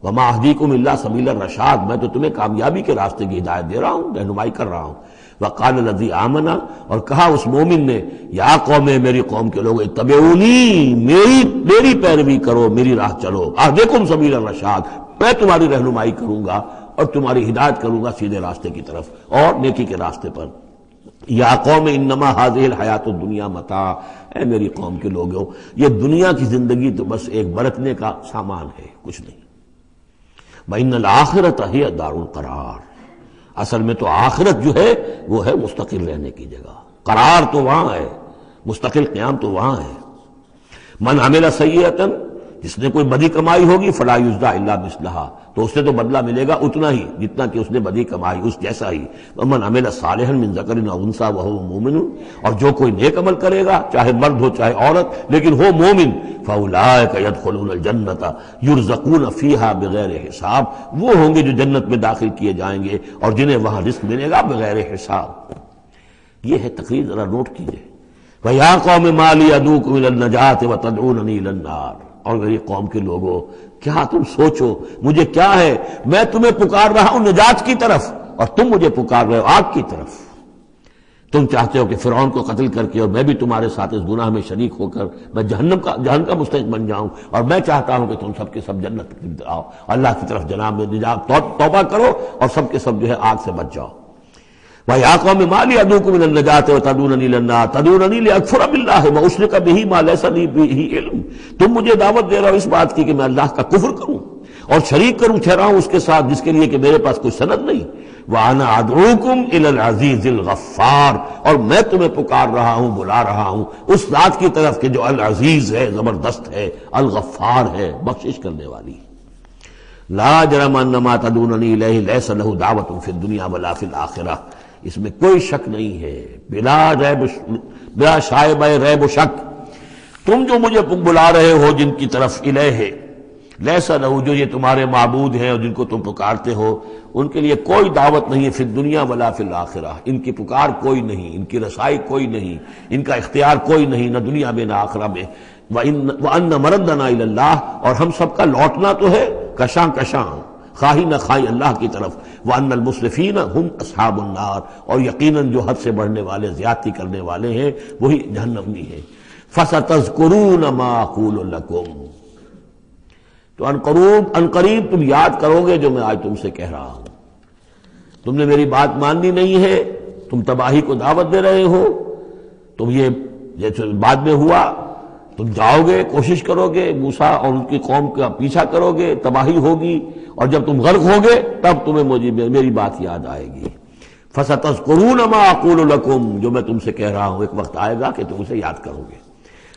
وما اہدیکم الا سبیل الرشاد، میں تو تمہیں کامیابی کے راستے کی ہدایت دے رہا ہوں، رہنمائی کر رہا ہوں۔ وقال الذی آمن، اور کہا اس مومن نے، یا قوم، میری قوم کے لوگ، اتبعونی، میری پیروی کرو، میری راہ چلو، اہدکم سبیل الرشاد، میں تمہاری رہنمائی کروں گا اور تمہاری ہدایت کروں گا سیدھے راستے کی طرف اور نیکی کے راستے پر۔ یا قوم انما هذه الحیات الدنیا متاع، اے میری قوم کے لوگوں، یہ دنیا کی زندگی تو بس ایک برتنے کا سامان ہے، کچھ نہیں۔ وَإِنَّ الْآخِرَةَ هِيَ دَارُ الْقَرَارِ، اصل میں تو آخرت جو ہے وہ ہے مستقل رہنے کی جگہ، قرار تو وہاں ہے، مستقل قیام تو وہاں ہے۔ من عمل سیئۃ، جس نے کوئی بدی کمائی ہوگی، فلا یجزی الا مثلھا، تو اس سے تو بدلہ ملے گا اتنا ہی جتنا کہ اس نے بدی کمائی، اس جیسا ہی۔ ومن عمل صالحا من ذکر او انثی وهو مؤمن، اور جو کوئی نیک عمل کرے گا، چاہے مرد ہو چاہے عورت، لیکن ہو مومن، فاولئک يدخلون الجنۃ یرزقون فیہا بغیر حساب، وہ ہوں گے جو جنت میں داخل کیے جائیں گے اور جنہیں وہاں رزق ملے گا بغیر حساب۔ یہ ہے تقریر، ذرا نوٹ کیجئے۔ وَيَا قَوْمِ مَا لِي أَدْعُوكُمْ إِلَى النَّجَاةِ وَتَدْعُونَنِي إِلَى النَّارِ، اور میری قوم کے لوگوں، کیا تم سوچو مجھے کیا ہے، میں تمہیں پکار رہا ہوں نجات کی طرف اور تم مجھے پکار رہے ہو آگ کی طرف۔ تم چاہتے ہو کہ فرعون کو قتل کر کے اور میں بھی تمہارے ساتھ اس گناہ میں شریک ہو کر میں جہنم کا مستحق بن جاؤں، اور میں چاہتا ہوں کہ تم سب کے سب جنت کی آؤ، اللہ کی طرف جناب میں نجات، توبہ کرو اور سب کے سب جو ہے آگ سے بچ جاؤ۔ وَيَا قَوْمِ مَا لِي أَدْعُوكُمْ إِلَى النَّجَاةِ وَتَدْعُونَنِي إِلَى النَّارِ تَدْعُونَنِي لِأَكْفُرَ بِاللَّهِ وَأُشْرِكَ بِهِ مَا لَيْسَ لِي بِهِ عِلْمٌ، تم مجھے دعوت دے رہے ہو اس بات کی کہ میں اللہ کا کفر کروں اور شریک کروں ٹھہراؤں اس کے ساتھ جس کے لیے کہ میرے پاس کوئی سند نہیں۔ وَأَنَا أَدْعُوكُمْ إِلَى الْعَزِيزِ الْغَفَّارِ، اور میں تمہیں پکار رہا ہوں، بلا رہا ہوں اس ذات کی طرف کہ جو العزیز ہے، زبردست ہے، الغفار ہے، بخشش کرنے والی۔ لا جرم ان ما تدعوننی الیہ لیس لہ دعوۃ فی الدنیا ولا فی الآخرہ، اس میں کوئی شک نہیں ہے، بلا شائبہ ریب و شک، تم جو مجھے بلا رہے ہو جن کی طرف الیہ، لیس لہ، جو یہ تمہارے معبود ہیں اور جن کو تم پکارتے ہو، ان کے لیے کوئی دعوت نہیں ہے فی الدنیا ولا فی الآخرہ، ان کی پکار کوئی نہیں، ان کی رسائی کوئی نہیں، ان کا اختیار کوئی نہیں، نہ دنیا میں نہ آخرہ میں۔ وَأَنَّ مَرَدَّنَا إِلَى اللَّهِ، اور ہم سب کا لوٹنا تو ہے کشاں کشاں، خواہی نہ خواہی اللہ کی طرف۔ وَأَنَّ الْمُسْرِفِينَ هُمْ أَصْحَابُ النَّارِ، اور یقیناً جو حد سے بڑھنے والے، زیادتی کرنے والے ہیں وہی جہنمی ہیں۔ فَسَتَذْكُرُونَ مَا أَقُولُ لَكُمْ، تو ان قریب تم یاد کرو گے جو میں آج تم سے کہہ رہا ہوں۔ تم نے میری بات ماننی نہیں ہے، تم تباہی کو دعوت دے رہے ہو، تم یہ جیسے بعد میں ہوا، تم جاؤ گے، کوشش کرو گے، موسیٰ اور ان کی قوم کا پیچھا کرو گے، تباہی ہوگی، اور جب تم غرق ہوگے تب تمہیں میری بات یاد آئے گی۔ فَسَتَذْكُرُونَ مَا أَقُولُ لَكُمْ، جو میں تم سے کہہ رہا ہوں ایک وقت آئے گا کہ تم اسے یاد کرو گے۔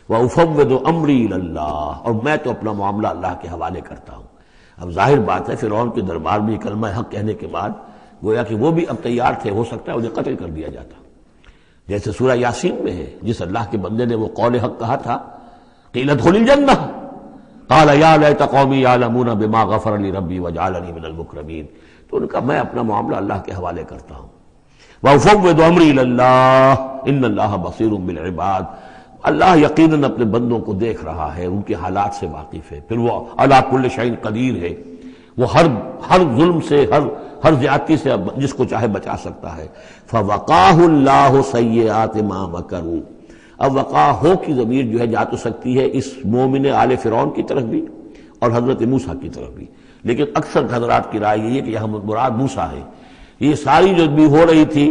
وَأُفَوِّضُ أَمْرِي إِلَى اللَّهِ، اور میں تو اپنا معاملہ اللہ کے حوالے کرتا ہوں۔ اب ظاہر بات ہے فرعون کے دربار میں کلمہ حق کہنے کے بعد گویا کہ وہ بھی اب تیار تھے، ہو سکتا ہے انہیں قتل کر دیا جاتا، جیسے سورہ یاسین میں ہے، جس اللہ کے بندے نے وہ قول حق کہا تھا قیل ادخل الجنہ قال یا لیت قومی یعلمون بما غفر لی ربی وجعلنی من المکرمین. تو ان کا میں اپنا معاملہ اللہ کے حوالے کرتا ہوں. وَأُفَوِّضُ أَمْرِي إِلَى اللَّهِ إِنَّ اللَّهَ بَصِيرٌ بِالْعِبَادِ. اللہ یقیناً اپنے بندوں کو دیکھ رہا ہے، ان کے حالات سے واقف ہے. پھر وہ علی کل شیء قدیر ہے، وہ ہر ظلم سے، ہر زیادتی سے جس کو چاہے بچا سکتا ہے. فَوَقَاهُ اللَّهُ سَيِّئَاتِ مَا مَكَرُوا. اب وقاہ کی ضمیر جو ہے جا تو سکتی ہے اس مومن آل فرعون کی طرف بھی اور حضرت موسیٰ کی طرف بھی، لیکن اکثر حضرات کی رائے یہ ہے کہ یہاں مراد موسیٰ ہے. یہ ساری جو بھی ہو رہی تھی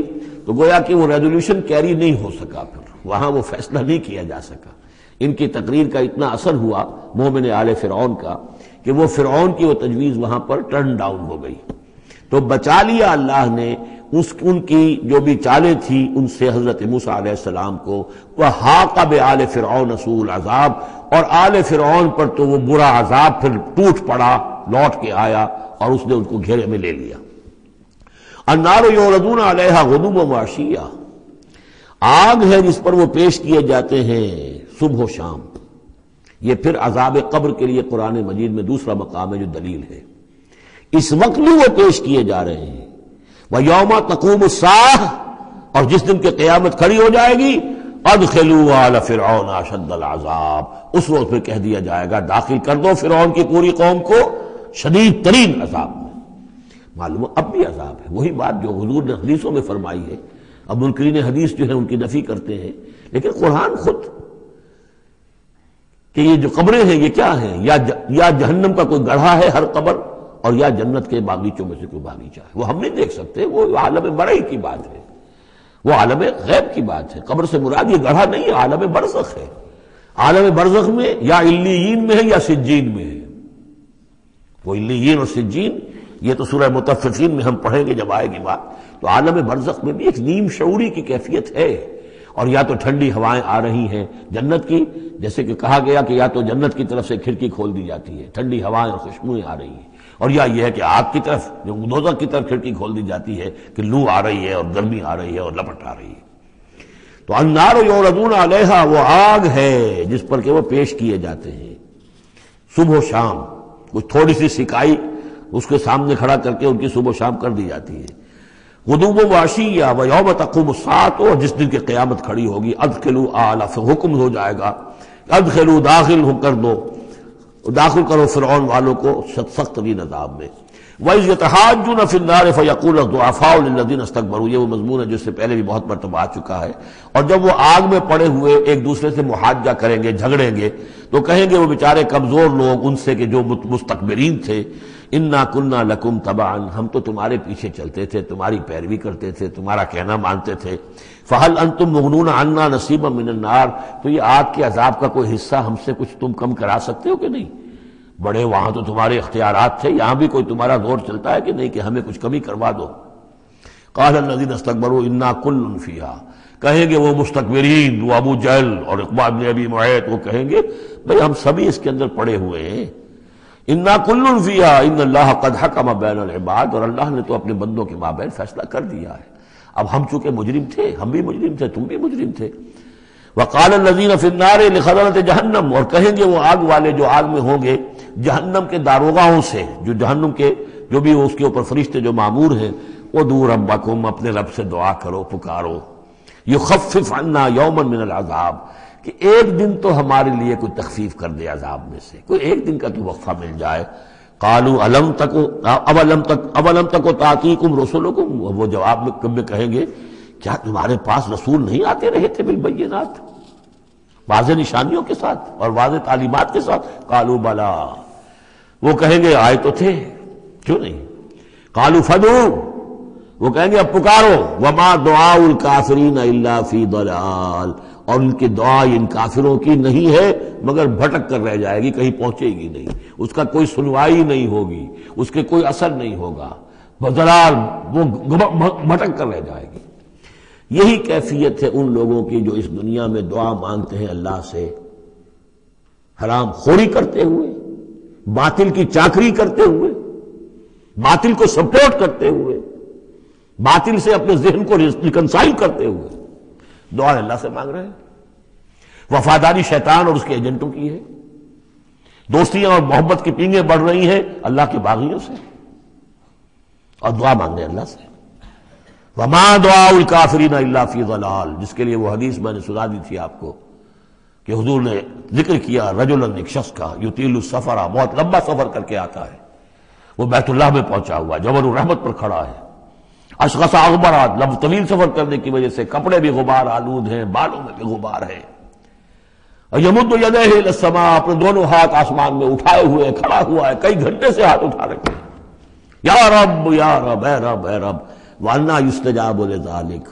تو گویا کہ وہ ریزولوشن کیری نہیں ہو سکا، پھر وہاں وہ فیصلہ نہیں کیا جا سکا. ان کی تقریر کا اتنا اثر ہوا مومن آل فرعون کا کہ وہ فرعون کی وہ تجویز وہاں پر ٹرن ڈاؤن ہو گئی. تو بچا لیا اللہ نے ان کی جو بھی چالیں تھیں ان سے حضرت موسیٰ علیہ السلام کو. وَحَاقَ بِآلِ فِرْعَوْنَ سُوءُ الْعَذَابِ. اور آل فرعون پر تو وہ برا عذاب پھر ٹوٹ پڑا، لوٹ کے آیا اور اس نے ان کو گھیرے میں لے لیا. النار یعرضون علیہا غدوا وعشیا. آگ ہے جس پر وہ پیش کیے جاتے ہیں صبح و شام. یہ پھر عذاب قبر کے لیے قرآن مجید میں دوسرا مقام ہے جو دلیل ہے. اس وقت بھی وہ پیش کیے جا رہے ہیں. وَيَوْمَ تَقُومُ السَّاعَةُ. اور جس دن کی قیامت کھڑی ہو جائے گی ادخلوا آل فرعون اشد العذاب. اس وقت پھر کہہ دیا جائے گا داخل کر دو فرعون کی پوری قوم کو شدید ترین عذاب میں. معلوم اب بھی عذاب ہے، وہی بات جو حضور نے حدیثوں میں فرمائی ہے. اب منکرین حدیث جو ہے ان کی نفی کرتے ہیں، لیکن قرآن خود کہ یہ جو قبریں ہیں یہ کیا ہیں، یا جہنم کا کوئی گڑھا ہے ہر قبر، اور یا جنت کے باغیچوں میں سے کوئی باغیچہ ہے. وہ ہم نہیں دیکھ سکتے، وہ عالم برعی کی بات ہے، وہ عالم غیب کی بات ہے. قبر سے مراد یہ گڑھا نہیں ہے، عالم برزخ ہے. عالم برزخ میں یا علیین میں ہے یا سجین میں ہے. وہ علیین اور سجین یہ تو سورہ مطففین میں ہم پڑھیں گے جب آئے گی بات. تو عالم برزخ میں بھی ایک نیم شعوری کی کیفیت ہے. اور یا تو ٹھنڈی ہوائیں آ رہی ہیں جنت کی، جیسے کہ کہا گیا کہ یا تو جنت کی طرف سے کھڑکی کھول دی جاتی ہے، ٹھنڈی ہوائیں اور خوشبوئیں آ رہی ہیں، اور یا یہ ہے کہ آگ کی طرف جو دوزخ کی طرف کھڑکی کھول دی جاتی ہے کہ لو آ رہی ہے اور گرمی آ رہی ہے اور لپٹ آ رہی ہے. تو النار یعرضون علیہا وہ آگ ہے جس پر کہ وہ پیش کیے جاتے ہیں صبح و شام. کچھ تھوڑی سی سکائی اس کے سامنے کھڑا کر کے ان کی صبح و شام کر دی جاتی ہے. غدوا وعشیا ویوم تقوم الساعۃ. اور جس دن کی قیامت کھڑی ہوگی ادخلوا آل، حکم ہو جائے گا ادخلوا داخل ہو کر دو، داخل کرو فرعون والوں کو سخت ترین عذاب میں. وَإِذْ يَتَحَاجُّونَ فِي النَّارِ فَيَقُولُ الضُّعَفَاءُ لِلَّذِينَ اسْتَكْبَرُوا. یہ وہ مضمون ہے جس سے پہلے بھی بہت مرتبہ آ چکا ہے. اور جب وہ آگ میں پڑے ہوئے ایک دوسرے سے محاجہ کریں گے، جھگڑیں گے، تو کہیں گے وہ بیچارے کمزور لوگ ان سے کہ جو مستکبرین تھے، اِنَّا كُنَّا لَكُمْ تَبَعًا. ہم تو تمہارے پیچھے چلتے تھے، تمہاری پیروی کرتے تھے، تمہارا کہنا مانتے تھے. فَهَلْ أَنْتُمْ مُغْنُونَ عَنَّا نَصِيبًا مِّنَ النَّارِ. تو یہ آگ کے عذاب کا کوئی حصہ ہم سے کچھ تم کم کرا سکتے ہو کہ نہیں؟ بڑے وہاں تو تمہارے اختیارات تھے، یہاں بھی کوئی تمہارا زور چلتا ہے کہ نہیں کہ ہمیں کچھ کمی کروا دو. قال الذين استكبروا انا كل فيها. کہیں گے وہ مستکبرین، وہ ابو جہل اور عقبہ بن ابی معیط، وہ کہیں گے بھئی ہم سبھی اس کے اندر پڑے ہوئے ہیں. انا كل فيها ان الله قد حكم بين العباد. اور اللہ نے تو اپنے بندوں کے مابین فیصلہ کر دیا ہے. اب ہم چونکہ مجرم تھے، ہم بھی مجرم تھے، تم بھی مجرم تھے. وقال الذين في النار لخزنة جہنم. اور کہیں گے وہ آگ والے جو آگ میں ہوں گے جہنم کے داروغاؤں سے، جو جہنم کے جو بھی اس کے اوپر فرشتے جو معمور ہیں، ادعوا ربکم، اپنے رب سے دعا کرو، پکارو، یخفف عنا یوما من العذاب، کہ ایک دن تو ہمارے لیے کوئی تخفیف کر دے عذاب میں سے، کوئی ایک دن کا تو وقفہ مل جائے. قالوا اولم تک تاتیکم رسلکم. وہ جواب میں کہیں گے کیا تمہارے پاس رسول نہیں آتے رہے تھے بالبینات، واضح نشانیوں کے ساتھ اور واضح تعلیمات کے ساتھ؟ قالوا بلا. وہ کہیں گے آئے تو تھے، کیوں نہیں؟ قالوا فدعوا. وہ کہیں گے اب پکارو. وما دعاء الکافرین الا فی ضلال. اور ان کی دعا ان کافروں کی نہیں ہے مگر بھٹک کر رہ جائے گی، کہیں پہنچے گی نہیں، اس کا کوئی سنوائی نہیں ہوگی، اس کے کوئی اثر نہیں ہوگا، ضلال، وہ بھٹک کر رہ جائے گی. یہی کیفیت ہے ان لوگوں کی جو اس دنیا میں دعا مانگتے ہیں اللہ سے، حرام خوری کرتے ہوئے، باطل کی چاکری کرتے ہوئے، باطل کو سپورٹ کرتے ہوئے، باطل سے اپنے ذہن کو ریکنسائل کرتے ہوئے دعا اللہ سے مانگ رہے ہیں. وفاداری شیطان اور اس کے ایجنٹوں کی ہے، دوستیاں اور محبت کی پینگیں بڑھ رہی ہیں اللہ کے باغیوں سے، اور دعا مانگے اللہ سے۔ وما دعاء الکافرین الا فی ضلال، جس کے لیے وہ حدیث میں نے سنا دی تھی آپ کو کہ حضور نے ذکر کیا رجلا، ایک شخص کا، یطیل السفر، بہت لمبا سفر کر کے آتا ہے، وہ بیت اللہ میں پہنچا ہوا جبل الرحمت پر کھڑا ہے، اشخص اغبرا، طویل سفر کرنے کی وجہ سے کپڑے بھی غبار آلود ہیں، بالوں میں بھی غبار ہے، اور یمد یدیہ الی السماء، اپنے دونوں ہاتھ آسمان میں اٹھائے ہوئے کھڑا ہوا ہے، کئی گھنٹے سے ہاتھ اٹھا رکھے ہیں، یا رب یا رب، اے رب اے رب، وَأَنَّىٰ يُسْتَجَابُ لِذَٰلِكَ،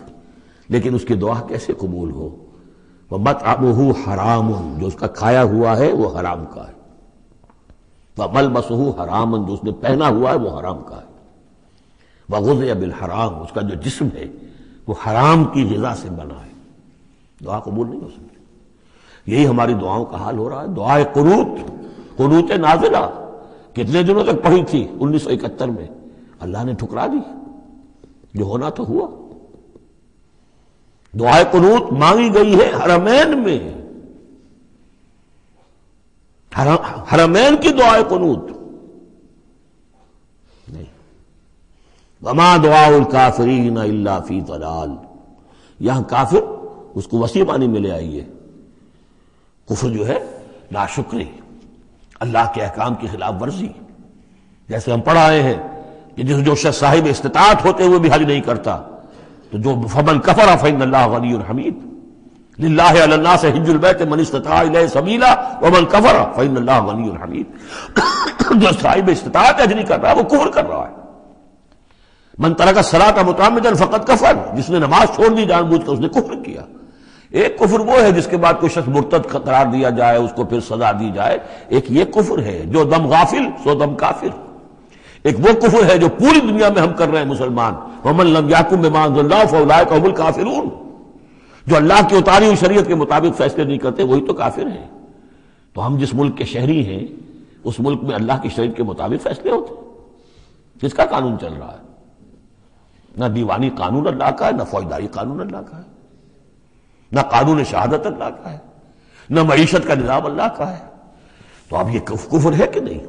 لیکن اس کی دعا کیسے قبول ہو؟ وَمَطْعَمُهُ حَرَامٌ، جو اس کا کھایا ہوا ہے وہ حرام کا ہے، وَمَلْبَسُهُ حَرَامٌ، جو اس نے پہنا ہوا ہے وہ حرام کا ہے، وَغُذِيَ بِالْحَرَامِ، اس کا جو جسم ہے وہ حرام کی غذا سے بنا ہے، دعا قبول نہیں ہو سکتی۔ یہی ہماری دعاؤں کا حال ہو رہا ہے۔ دعائے قنوت نازلہ کتنے دنوں تک پڑھی تھی 1971 میں، اللہ نے ٹھکرا دی، جو ہونا تو ہوا۔ دعائے قنوت مانگی گئی ہے حرمین میں، حرمین کی دعائے قنوت نہیں۔ وما دعاء الکافرین الا فی ضلال، یہاں کافر اس کو وسیع معنی میں لے آئیے، کفر جو ہے ناشکری، اللہ کے احکام کی خلاف ورزی، جیسے ہم پڑھ آئے ہیں کہ جو شخص صاحب استطاعت ہوتے ہوئے بھی حج نہیں کرتا، تو جو فمن کفر فإن اللہ غنی حمید، للہ علی الناس حج البیت من استطاع الیہ سبیلا ومن کفر فإن اللہ غنی حمید، جو صاحب استطاعت حج نہیں کر رہا وہ کفر کر رہا ہے۔ من ترک الصلاۃ متعمدا فقد کفر، جس نے نماز چھوڑ دی جان بوجھ کر اس نے کفر کیا۔ ایک کفر وہ ہے جس کے بعد کوئی شخص مرتد قرار دیا جائے، اس کو پھر سزا دی جائے، ایک یہ کفر ہے جو دم غافل سو دم کافر، ایک وہ کفر ہے جو پوری دنیا میں ہم کر رہے ہیں مسلمان، ومن لم یحکم بما انزل اللہ فاولئک هم الکافرون، جو اللہ کی اتاری ہوئی شریعت کے مطابق فیصلے نہیں کرتے وہی تو کافر ہیں۔ تو ہم جس ملک کے شہری ہیں اس ملک میں اللہ کی شریعت کے مطابق فیصلے ہوتے ہیں، کس کا قانون چل رہا ہے؟ نہ دیوانی قانون اللہ کا ہے، نہ فوجداری قانون اللہ کا ہے، نہ قانون شہادت اللہ کا ہے، نہ معیشت کا نظام اللہ کا ہے۔ تو اب یہ کفر ہے کہ نہیں؟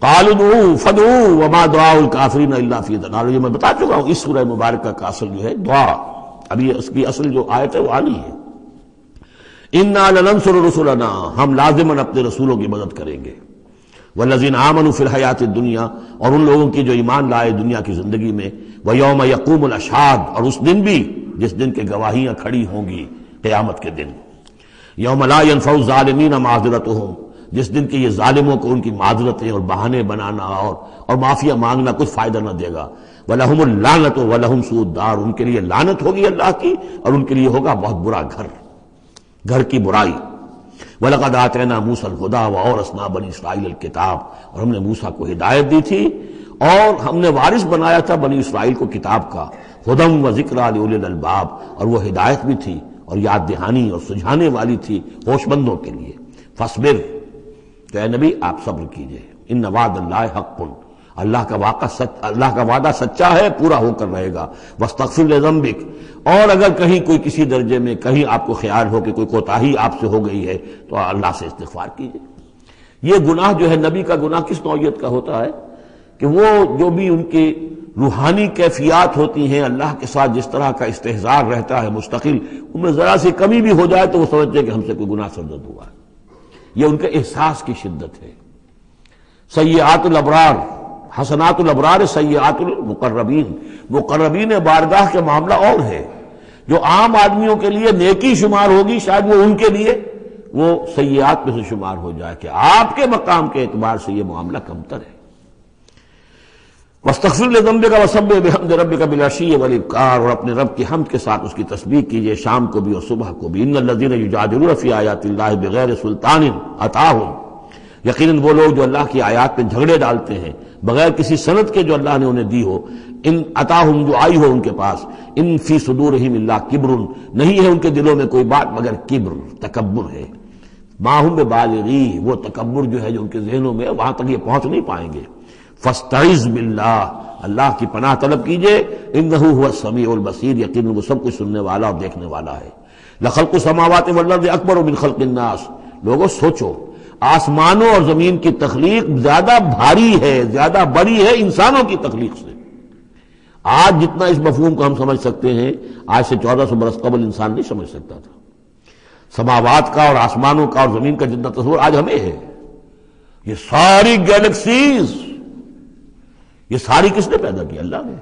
قالوا ادعوا فادعوا وما دعاء الکافرین الا فی ضلال، یہ میں بتا چکا ہوں، اس سورہ مبارکہ کا اصل جو ہے دعا، ابھی اس کی اصل جو آیت ہے وہ آنی ہے۔ انا لننصر رسلنا، ہم لازماً اپنے رسولوں کی مدد کریں گے، والذین آمنوا فی الحیات الدنیا، اور ان لوگوں کی جو ایمان لائے دنیا کی زندگی میں، ویوم یقوم الاشہاد، اور اس دن بھی جس دن کے گواہیاں کھڑی ہوں گی قیامت کے دن، یوم لا ینفع الظالمین معذرتہم، جس دن کے یہ ظالموں کو ان کی معذرتیں اور بہانے بنانا اور معافیا مانگنا کچھ فائدہ نہ دے گا، وَلَهُمُ اللَّعْنَةُ وَلَهُمْ سُوءُ الدَّارِ، ان کے لیے لعنت ہوگی اللہ کی اور ان کے لیے ہوگا بہت برا گھر کی برائی۔ وَلَقَدْ آتَيْنَا مُوسَى الْهُدَىٰ وَأَوْرَثْنَا بَنِي اسرائیل الْكِتَابَ، اور ہم نے موسیٰ کو ہدایت دی تھی اور ہم نے وارث بنایا تھا بنی اسرائیل کو کتاب کا، ہدی وذکریٰ لأولی الالباب، اور وہ ہدایت بھی تھی اور یاد دہانی اور سجھانے والی تھی ہوش مندوں کے لیے۔ فاصبر، تو اے نبی آپ صبر کیجئے، ان وعد اللہ حق، اللہ کا وعدہ سچا ہے، پورا ہو کر رہے گا۔ واستغفر لذنبک، اور اگر کہیں کوئی کسی درجے میں کہیں آپ کو خیال ہو کہ کوئی کوتاہی آپ سے ہو گئی ہے تو اللہ سے استغفار کیجئے۔ یہ گناہ جو ہے نبی کا گناہ کس نوعیت کا ہوتا ہے کہ وہ جو بھی ان کی روحانی کیفیات ہوتی ہیں اللہ کے ساتھ جس طرح کا استحضار رہتا ہے مستقل، ان میں ذرا سی کمی بھی ہو جائے تو وہ سمجھتے ہیں کہ ہم سے کوئی گناہ سرزد ہوا ہے، یہ ان کے احساس کی شدت ہے۔ سیئات الابرار حسنات الابرار سیئات المقربین، مقربین بارگاہ کے معاملہ اور ہے، جو عام آدمیوں کے لیے نیکی شمار ہوگی شاید وہ ان کے لیے وہ سیئات میں سے شمار ہو جائے کہ آپ کے مقام کے اعتبار سے یہ معاملہ کمتر ہے۔ واستغفر لذنبک وسبح بحمد ربک بالعشی والابکار، اور اپنے رب کی حمد کے ساتھ اس کی تسبیح کیجئے شام کو بھی اور صبح کو بھی۔ ان الذین یجادلون فی آیات اللہ بغیر سلطان اتاہم، یقیناً وہ لوگ جو اللہ کی آیات پہ جھگڑے ڈالتے ہیں بغیر کسی سند کے جو اللہ نے انہیں دی ہو، ان اتاہم جو آئی ہو ان کے پاس، ان فی صدورہم الا کبر، نہیں ہے ان کے دلوں میں کوئی بات مگر کبر، تکبر ہے۔ ما ہم ببالغی، وہ تکبر جو ہے جو ان کے ذہنوں میں وہاں تک یہ پہنچ نہیں پائیں گے۔ فاستعذ باللہ، اللہ کی پناہ طلب کیجئے، انہ هو السمیع البصیر، یقیناً وہ سب کچھ سننے والا اور دیکھنے والا ہے۔ لخلق السماوات والارض اکبر من خلق الناس، لوگوں سوچو آسمانوں اور زمین کی تخلیق زیادہ بھاری ہے، زیادہ بڑی ہے انسانوں کی تخلیق سے۔ آج جتنا اس مفہوم کو ہم سمجھ سکتے ہیں، آج سے 1400 برس قبل انسان نہیں سمجھ سکتا تھا۔ سماوات کا اور آسمانوں کا اور زمین کا جتنا تصور آج ہمیں ہے، یہ ساری گیلیکسیز، یہ ساری کس نے پیدا کی؟ اللہ نے۔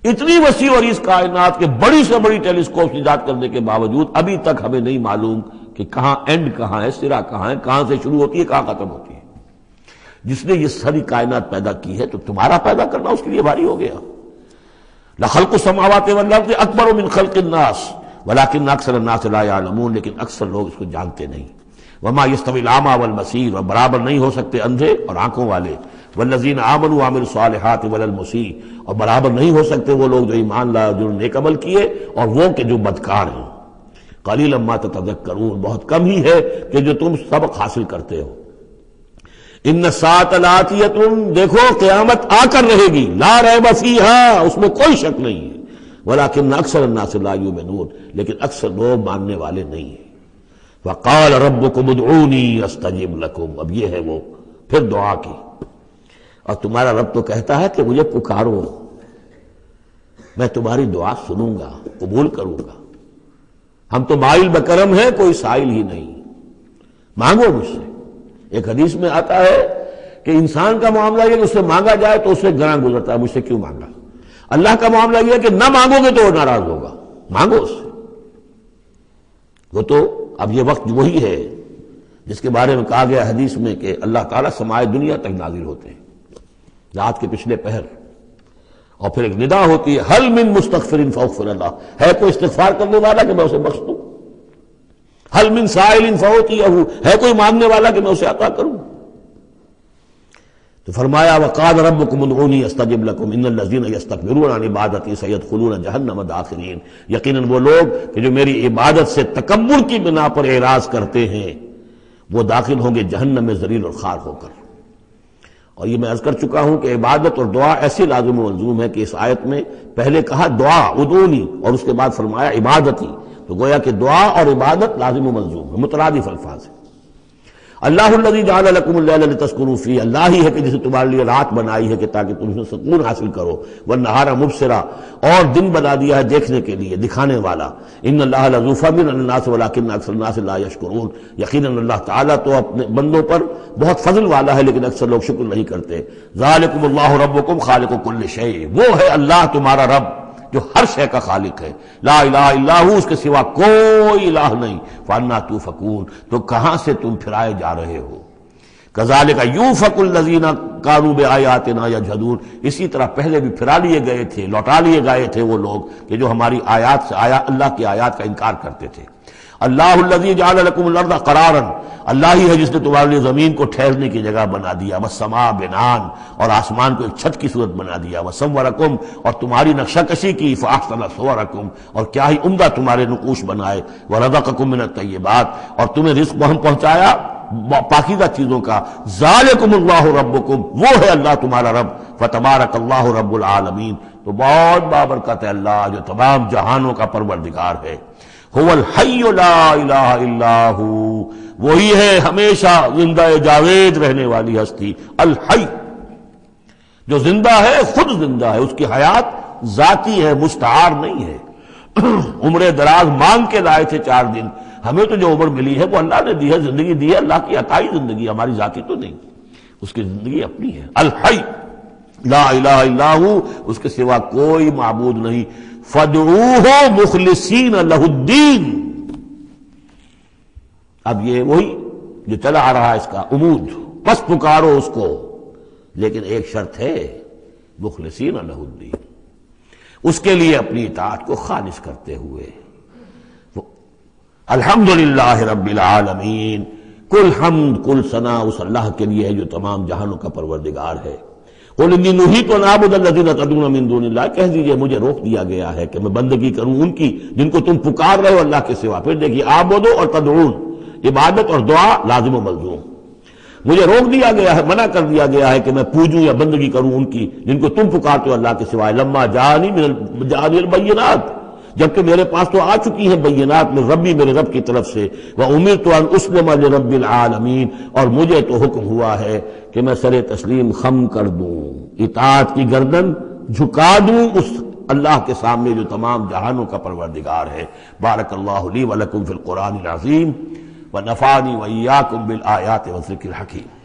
اتنی وسیع اور اس کائنات کے بڑی سے بڑی ٹیلیسکوپ ایجاد کرنے کے باوجود ابھی تک ہمیں نہیں معلوم کہ کہاں اینڈ کہاں ہے، سرا کہاں ہے، کہاں سے شروع ہوتی ہے کہاں ختم ہوتی ہے۔ جس نے یہ ساری کائنات پیدا کی ہے تو تمہارا پیدا کرنا اس کے لیے بھاری ہو گیا۔ لخلق السماوات والارض اکبر من خلق الناس ولکن اکثر الناس لا یعلمون، لیکن اکثر لوگ اس کو جانتے نہیں۔ وما یستوی الاعمی والبصیر، اور برابر نہیں ہو سکتے اندھے اور آنکھوں والے، والذین آمنوا وعملوا الصالحات ولا المسیء، اور برابر نہیں ہو سکتے وہ لوگ جو ایمان لائے جو نیک عمل کیے اور وہ کہ جو بدکار ہیں۔ قلیلا ما تتذکرون، بہت کم ہی ہے کہ جو تم سبق حاصل کرتے ہو۔ ان الساعۃ لآتیۃ، دیکھو قیامت آ کر رہے گی، لا ریب فیہا، اس میں کوئی شک نہیں ہے، ولکن اکثر الناس لا یؤمنون، لیکن اکثر لوگ ماننے والے نہیں ہیں۔ وقال ربکم ادعونی استجب لکم، اب یہ ہے وہ پھر دعا کی، اور تمہارا رب تو کہتا ہے کہ مجھے پکارو، میں تمہاری دعا سنوں گا، قبول کروں گا۔ ہم تو مائل بکرم ہیں، کوئی سائل ہی نہیں، مانگو مجھ سے۔ ایک حدیث میں آتا ہے کہ انسان کا معاملہ یہ کہ اس سے مانگا جائے تو اس سے گراں گزرتا ہے، مجھ سے کیوں مانگا۔ اللہ کا معاملہ یہ ہے کہ نہ مانگو گے تو وہ ناراض ہوگا، مانگو اس سے۔ وہ تو اب یہ وقت وہی ہے جس کے بارے میں کہا گیا حدیث میں کہ اللہ تعالیٰ سمائے دنیا تک نازل ہوتے ہیں رات کے پچھلے پہر، اور پھر ایک ندا ہوتی ہے حل من مستغفر فاغفر اللہ، ہے کوئی استغفار کرنے والا کہ میں اسے بخش دوں، حل من سائل فاعطیہ، ہے کوئی مانگنے والا کہ میں اسے عطا کروں۔ تو فرمایا وقال ربکم ادعونی استجب لکم ان الذین یستکبرون عن عبادتی سیدخلون جہنم داخرین، یقیناً وہ لوگ کہ جو میری عبادت سے تکبر کی بنا پر اعراض کرتے ہیں وہ داخل ہوں گے جہنم میں ذلیل اور خوار ہو کر۔ اور یہ میں عرض کر چکا ہوں کہ عبادت اور دعا ایسی لازم و ملزوم ہے کہ اس آیت میں پہلے کہا دعا ادعونی اور اس کے بعد فرمایا عبادتی، تو گویا کہ دعا اور عبادت لازم و ملزوم ہے، مترادف الفاظ ہیں۔ اللہ الذی جعل لکم اللیل لتسکنوا فیہ، اللہ ہی ہے کہ جسے تمہارے لیے رات بنائی ہے کہ تاکہ تم اس میں سکون حاصل کرو، والنہار مبصرا، اور دن بنا دیا ہے دیکھنے کے لیے، دکھانے والا۔ ان اللہ لذو فضل علی الناس ولکن اکثر الناس لا یشکرون، یقیناً اللہ تعالیٰ تو اپنے بندوں پر بہت فضل والا ہے لیکن اکثر لوگ شکر نہیں کرتے۔ ذالکم اللہ ربکم خالق کل شیء، وہ ہے اللہ تمہارا رب جو ہر شے کا خالق ہے، لا الہ الا ہو، اس کے سوا کوئی الہ نہیں، فانا توفکون، تو کہاں سے تم پھرائے جا رہے ہو۔ کذالک یوفک الذین کانوا بآیاتنا یجحدون، اسی طرح پہلے بھی پھرا لیے گئے تھے، لوٹا لیے گئے تھے وہ لوگ کہ جو ہماری آیات سے اللہ کی آیات کا انکار کرتے تھے۔ اللہ الذی جعل لکم الارض قرارا، اللہ ہی ہے جس نے تمہارے لیے زمین کو ٹھہرنے کی جگہ بنا دیا، والسماء بناء، اور آسمان کو ایک چھت کی صورت بنا دیا، وصورکم، اور تمہاری نقشہ کشی کی، فاحسن صورکم، اور کیا ہی عمدہ تمہارے نقوش بنائے، ورزقکم من الطیبات، اور تمہیں رزق ہم پہنچایا پاکیزہ چیزوں کا۔ ذالکم اللہ ربکم، وہ ہے اللہ تمہارا رب، فتبارک اللہ رب العالمین، تو بہت بابرکت ہے اللہ جو تمام جہانوں کا پروردگار ہے۔ هو الحی لا الہ الا ہو، وہی ہے ہمیشہ زندہ جاوید رہنے والی ہستی، الحی، جو زندہ ہے، خود زندہ ہے، اس کی حیات ذاتی ہے، مستعار نہیں ہے۔ عمر دراز مانگ کے لائے تھے 4 دن، ہمیں تو جو عمر ملی ہے وہ اللہ نے دی ہے، زندگی دی ہے، اللہ کی عطائی زندگی، ہماری ذاتی تو نہیں، اس کی زندگی اپنی ہے۔ الحی لا الہ الا ہو، اس کے سوا کوئی معبود نہیں، فادعوہ مخلصین لہ الدین۔ اب یہ وہی جو چلا آ رہا ہے اس کا عمود، پس پکارو اس کو، لیکن ایک شرط ہے، مخلصین لہ الدین، اس کے لیے اپنی اطاعت کو خالص کرتے ہوئے۔ الحمدللہ رب العالمین، کل حمد کل ثنا اس اللہ کے لیے ہے جو تمام جہانوں کا پروردگار ہے۔ قل انی نہیت ان اعبد الذین تدعون من دون اللہ، کہہ دیجئے مجھے روک دیا گیا ہے کہ میں بندگی کروں ان کی جن کو تم پکار رہے ہو اللہ کے سوا۔ پھر دیکھیے اعبدو اور تدعون، عبادت اور دعا لازم و ملزوم۔ مجھے روک دیا گیا ہے، منع کر دیا گیا ہے کہ میں پوجوں یا بندگی کروں ان کی جن کو تم پکارتے ہو اللہ کے سوائے۔ لما جانی البینات، جبکہ میرے پاس تو آ چکی ہیں بینات من ربی، میرے رب کی طرف سے، وَأُمِرْتُ أَنْ أُسْلِمَ لِرَبِّ الْعَالَمِينَ، اور مجھے تو حکم ہوا ہے کہ میں سر تسلیم خم کر دوں، اطاعت کی گردن جھکا دوں اس اللہ کے سامنے جو تمام جہانوں کا پروردگار ہے۔ بارک اللہ لی ولکم فی القرآن العظیم ونفعنی وإیاکم بالآیات والذکر الحکیم۔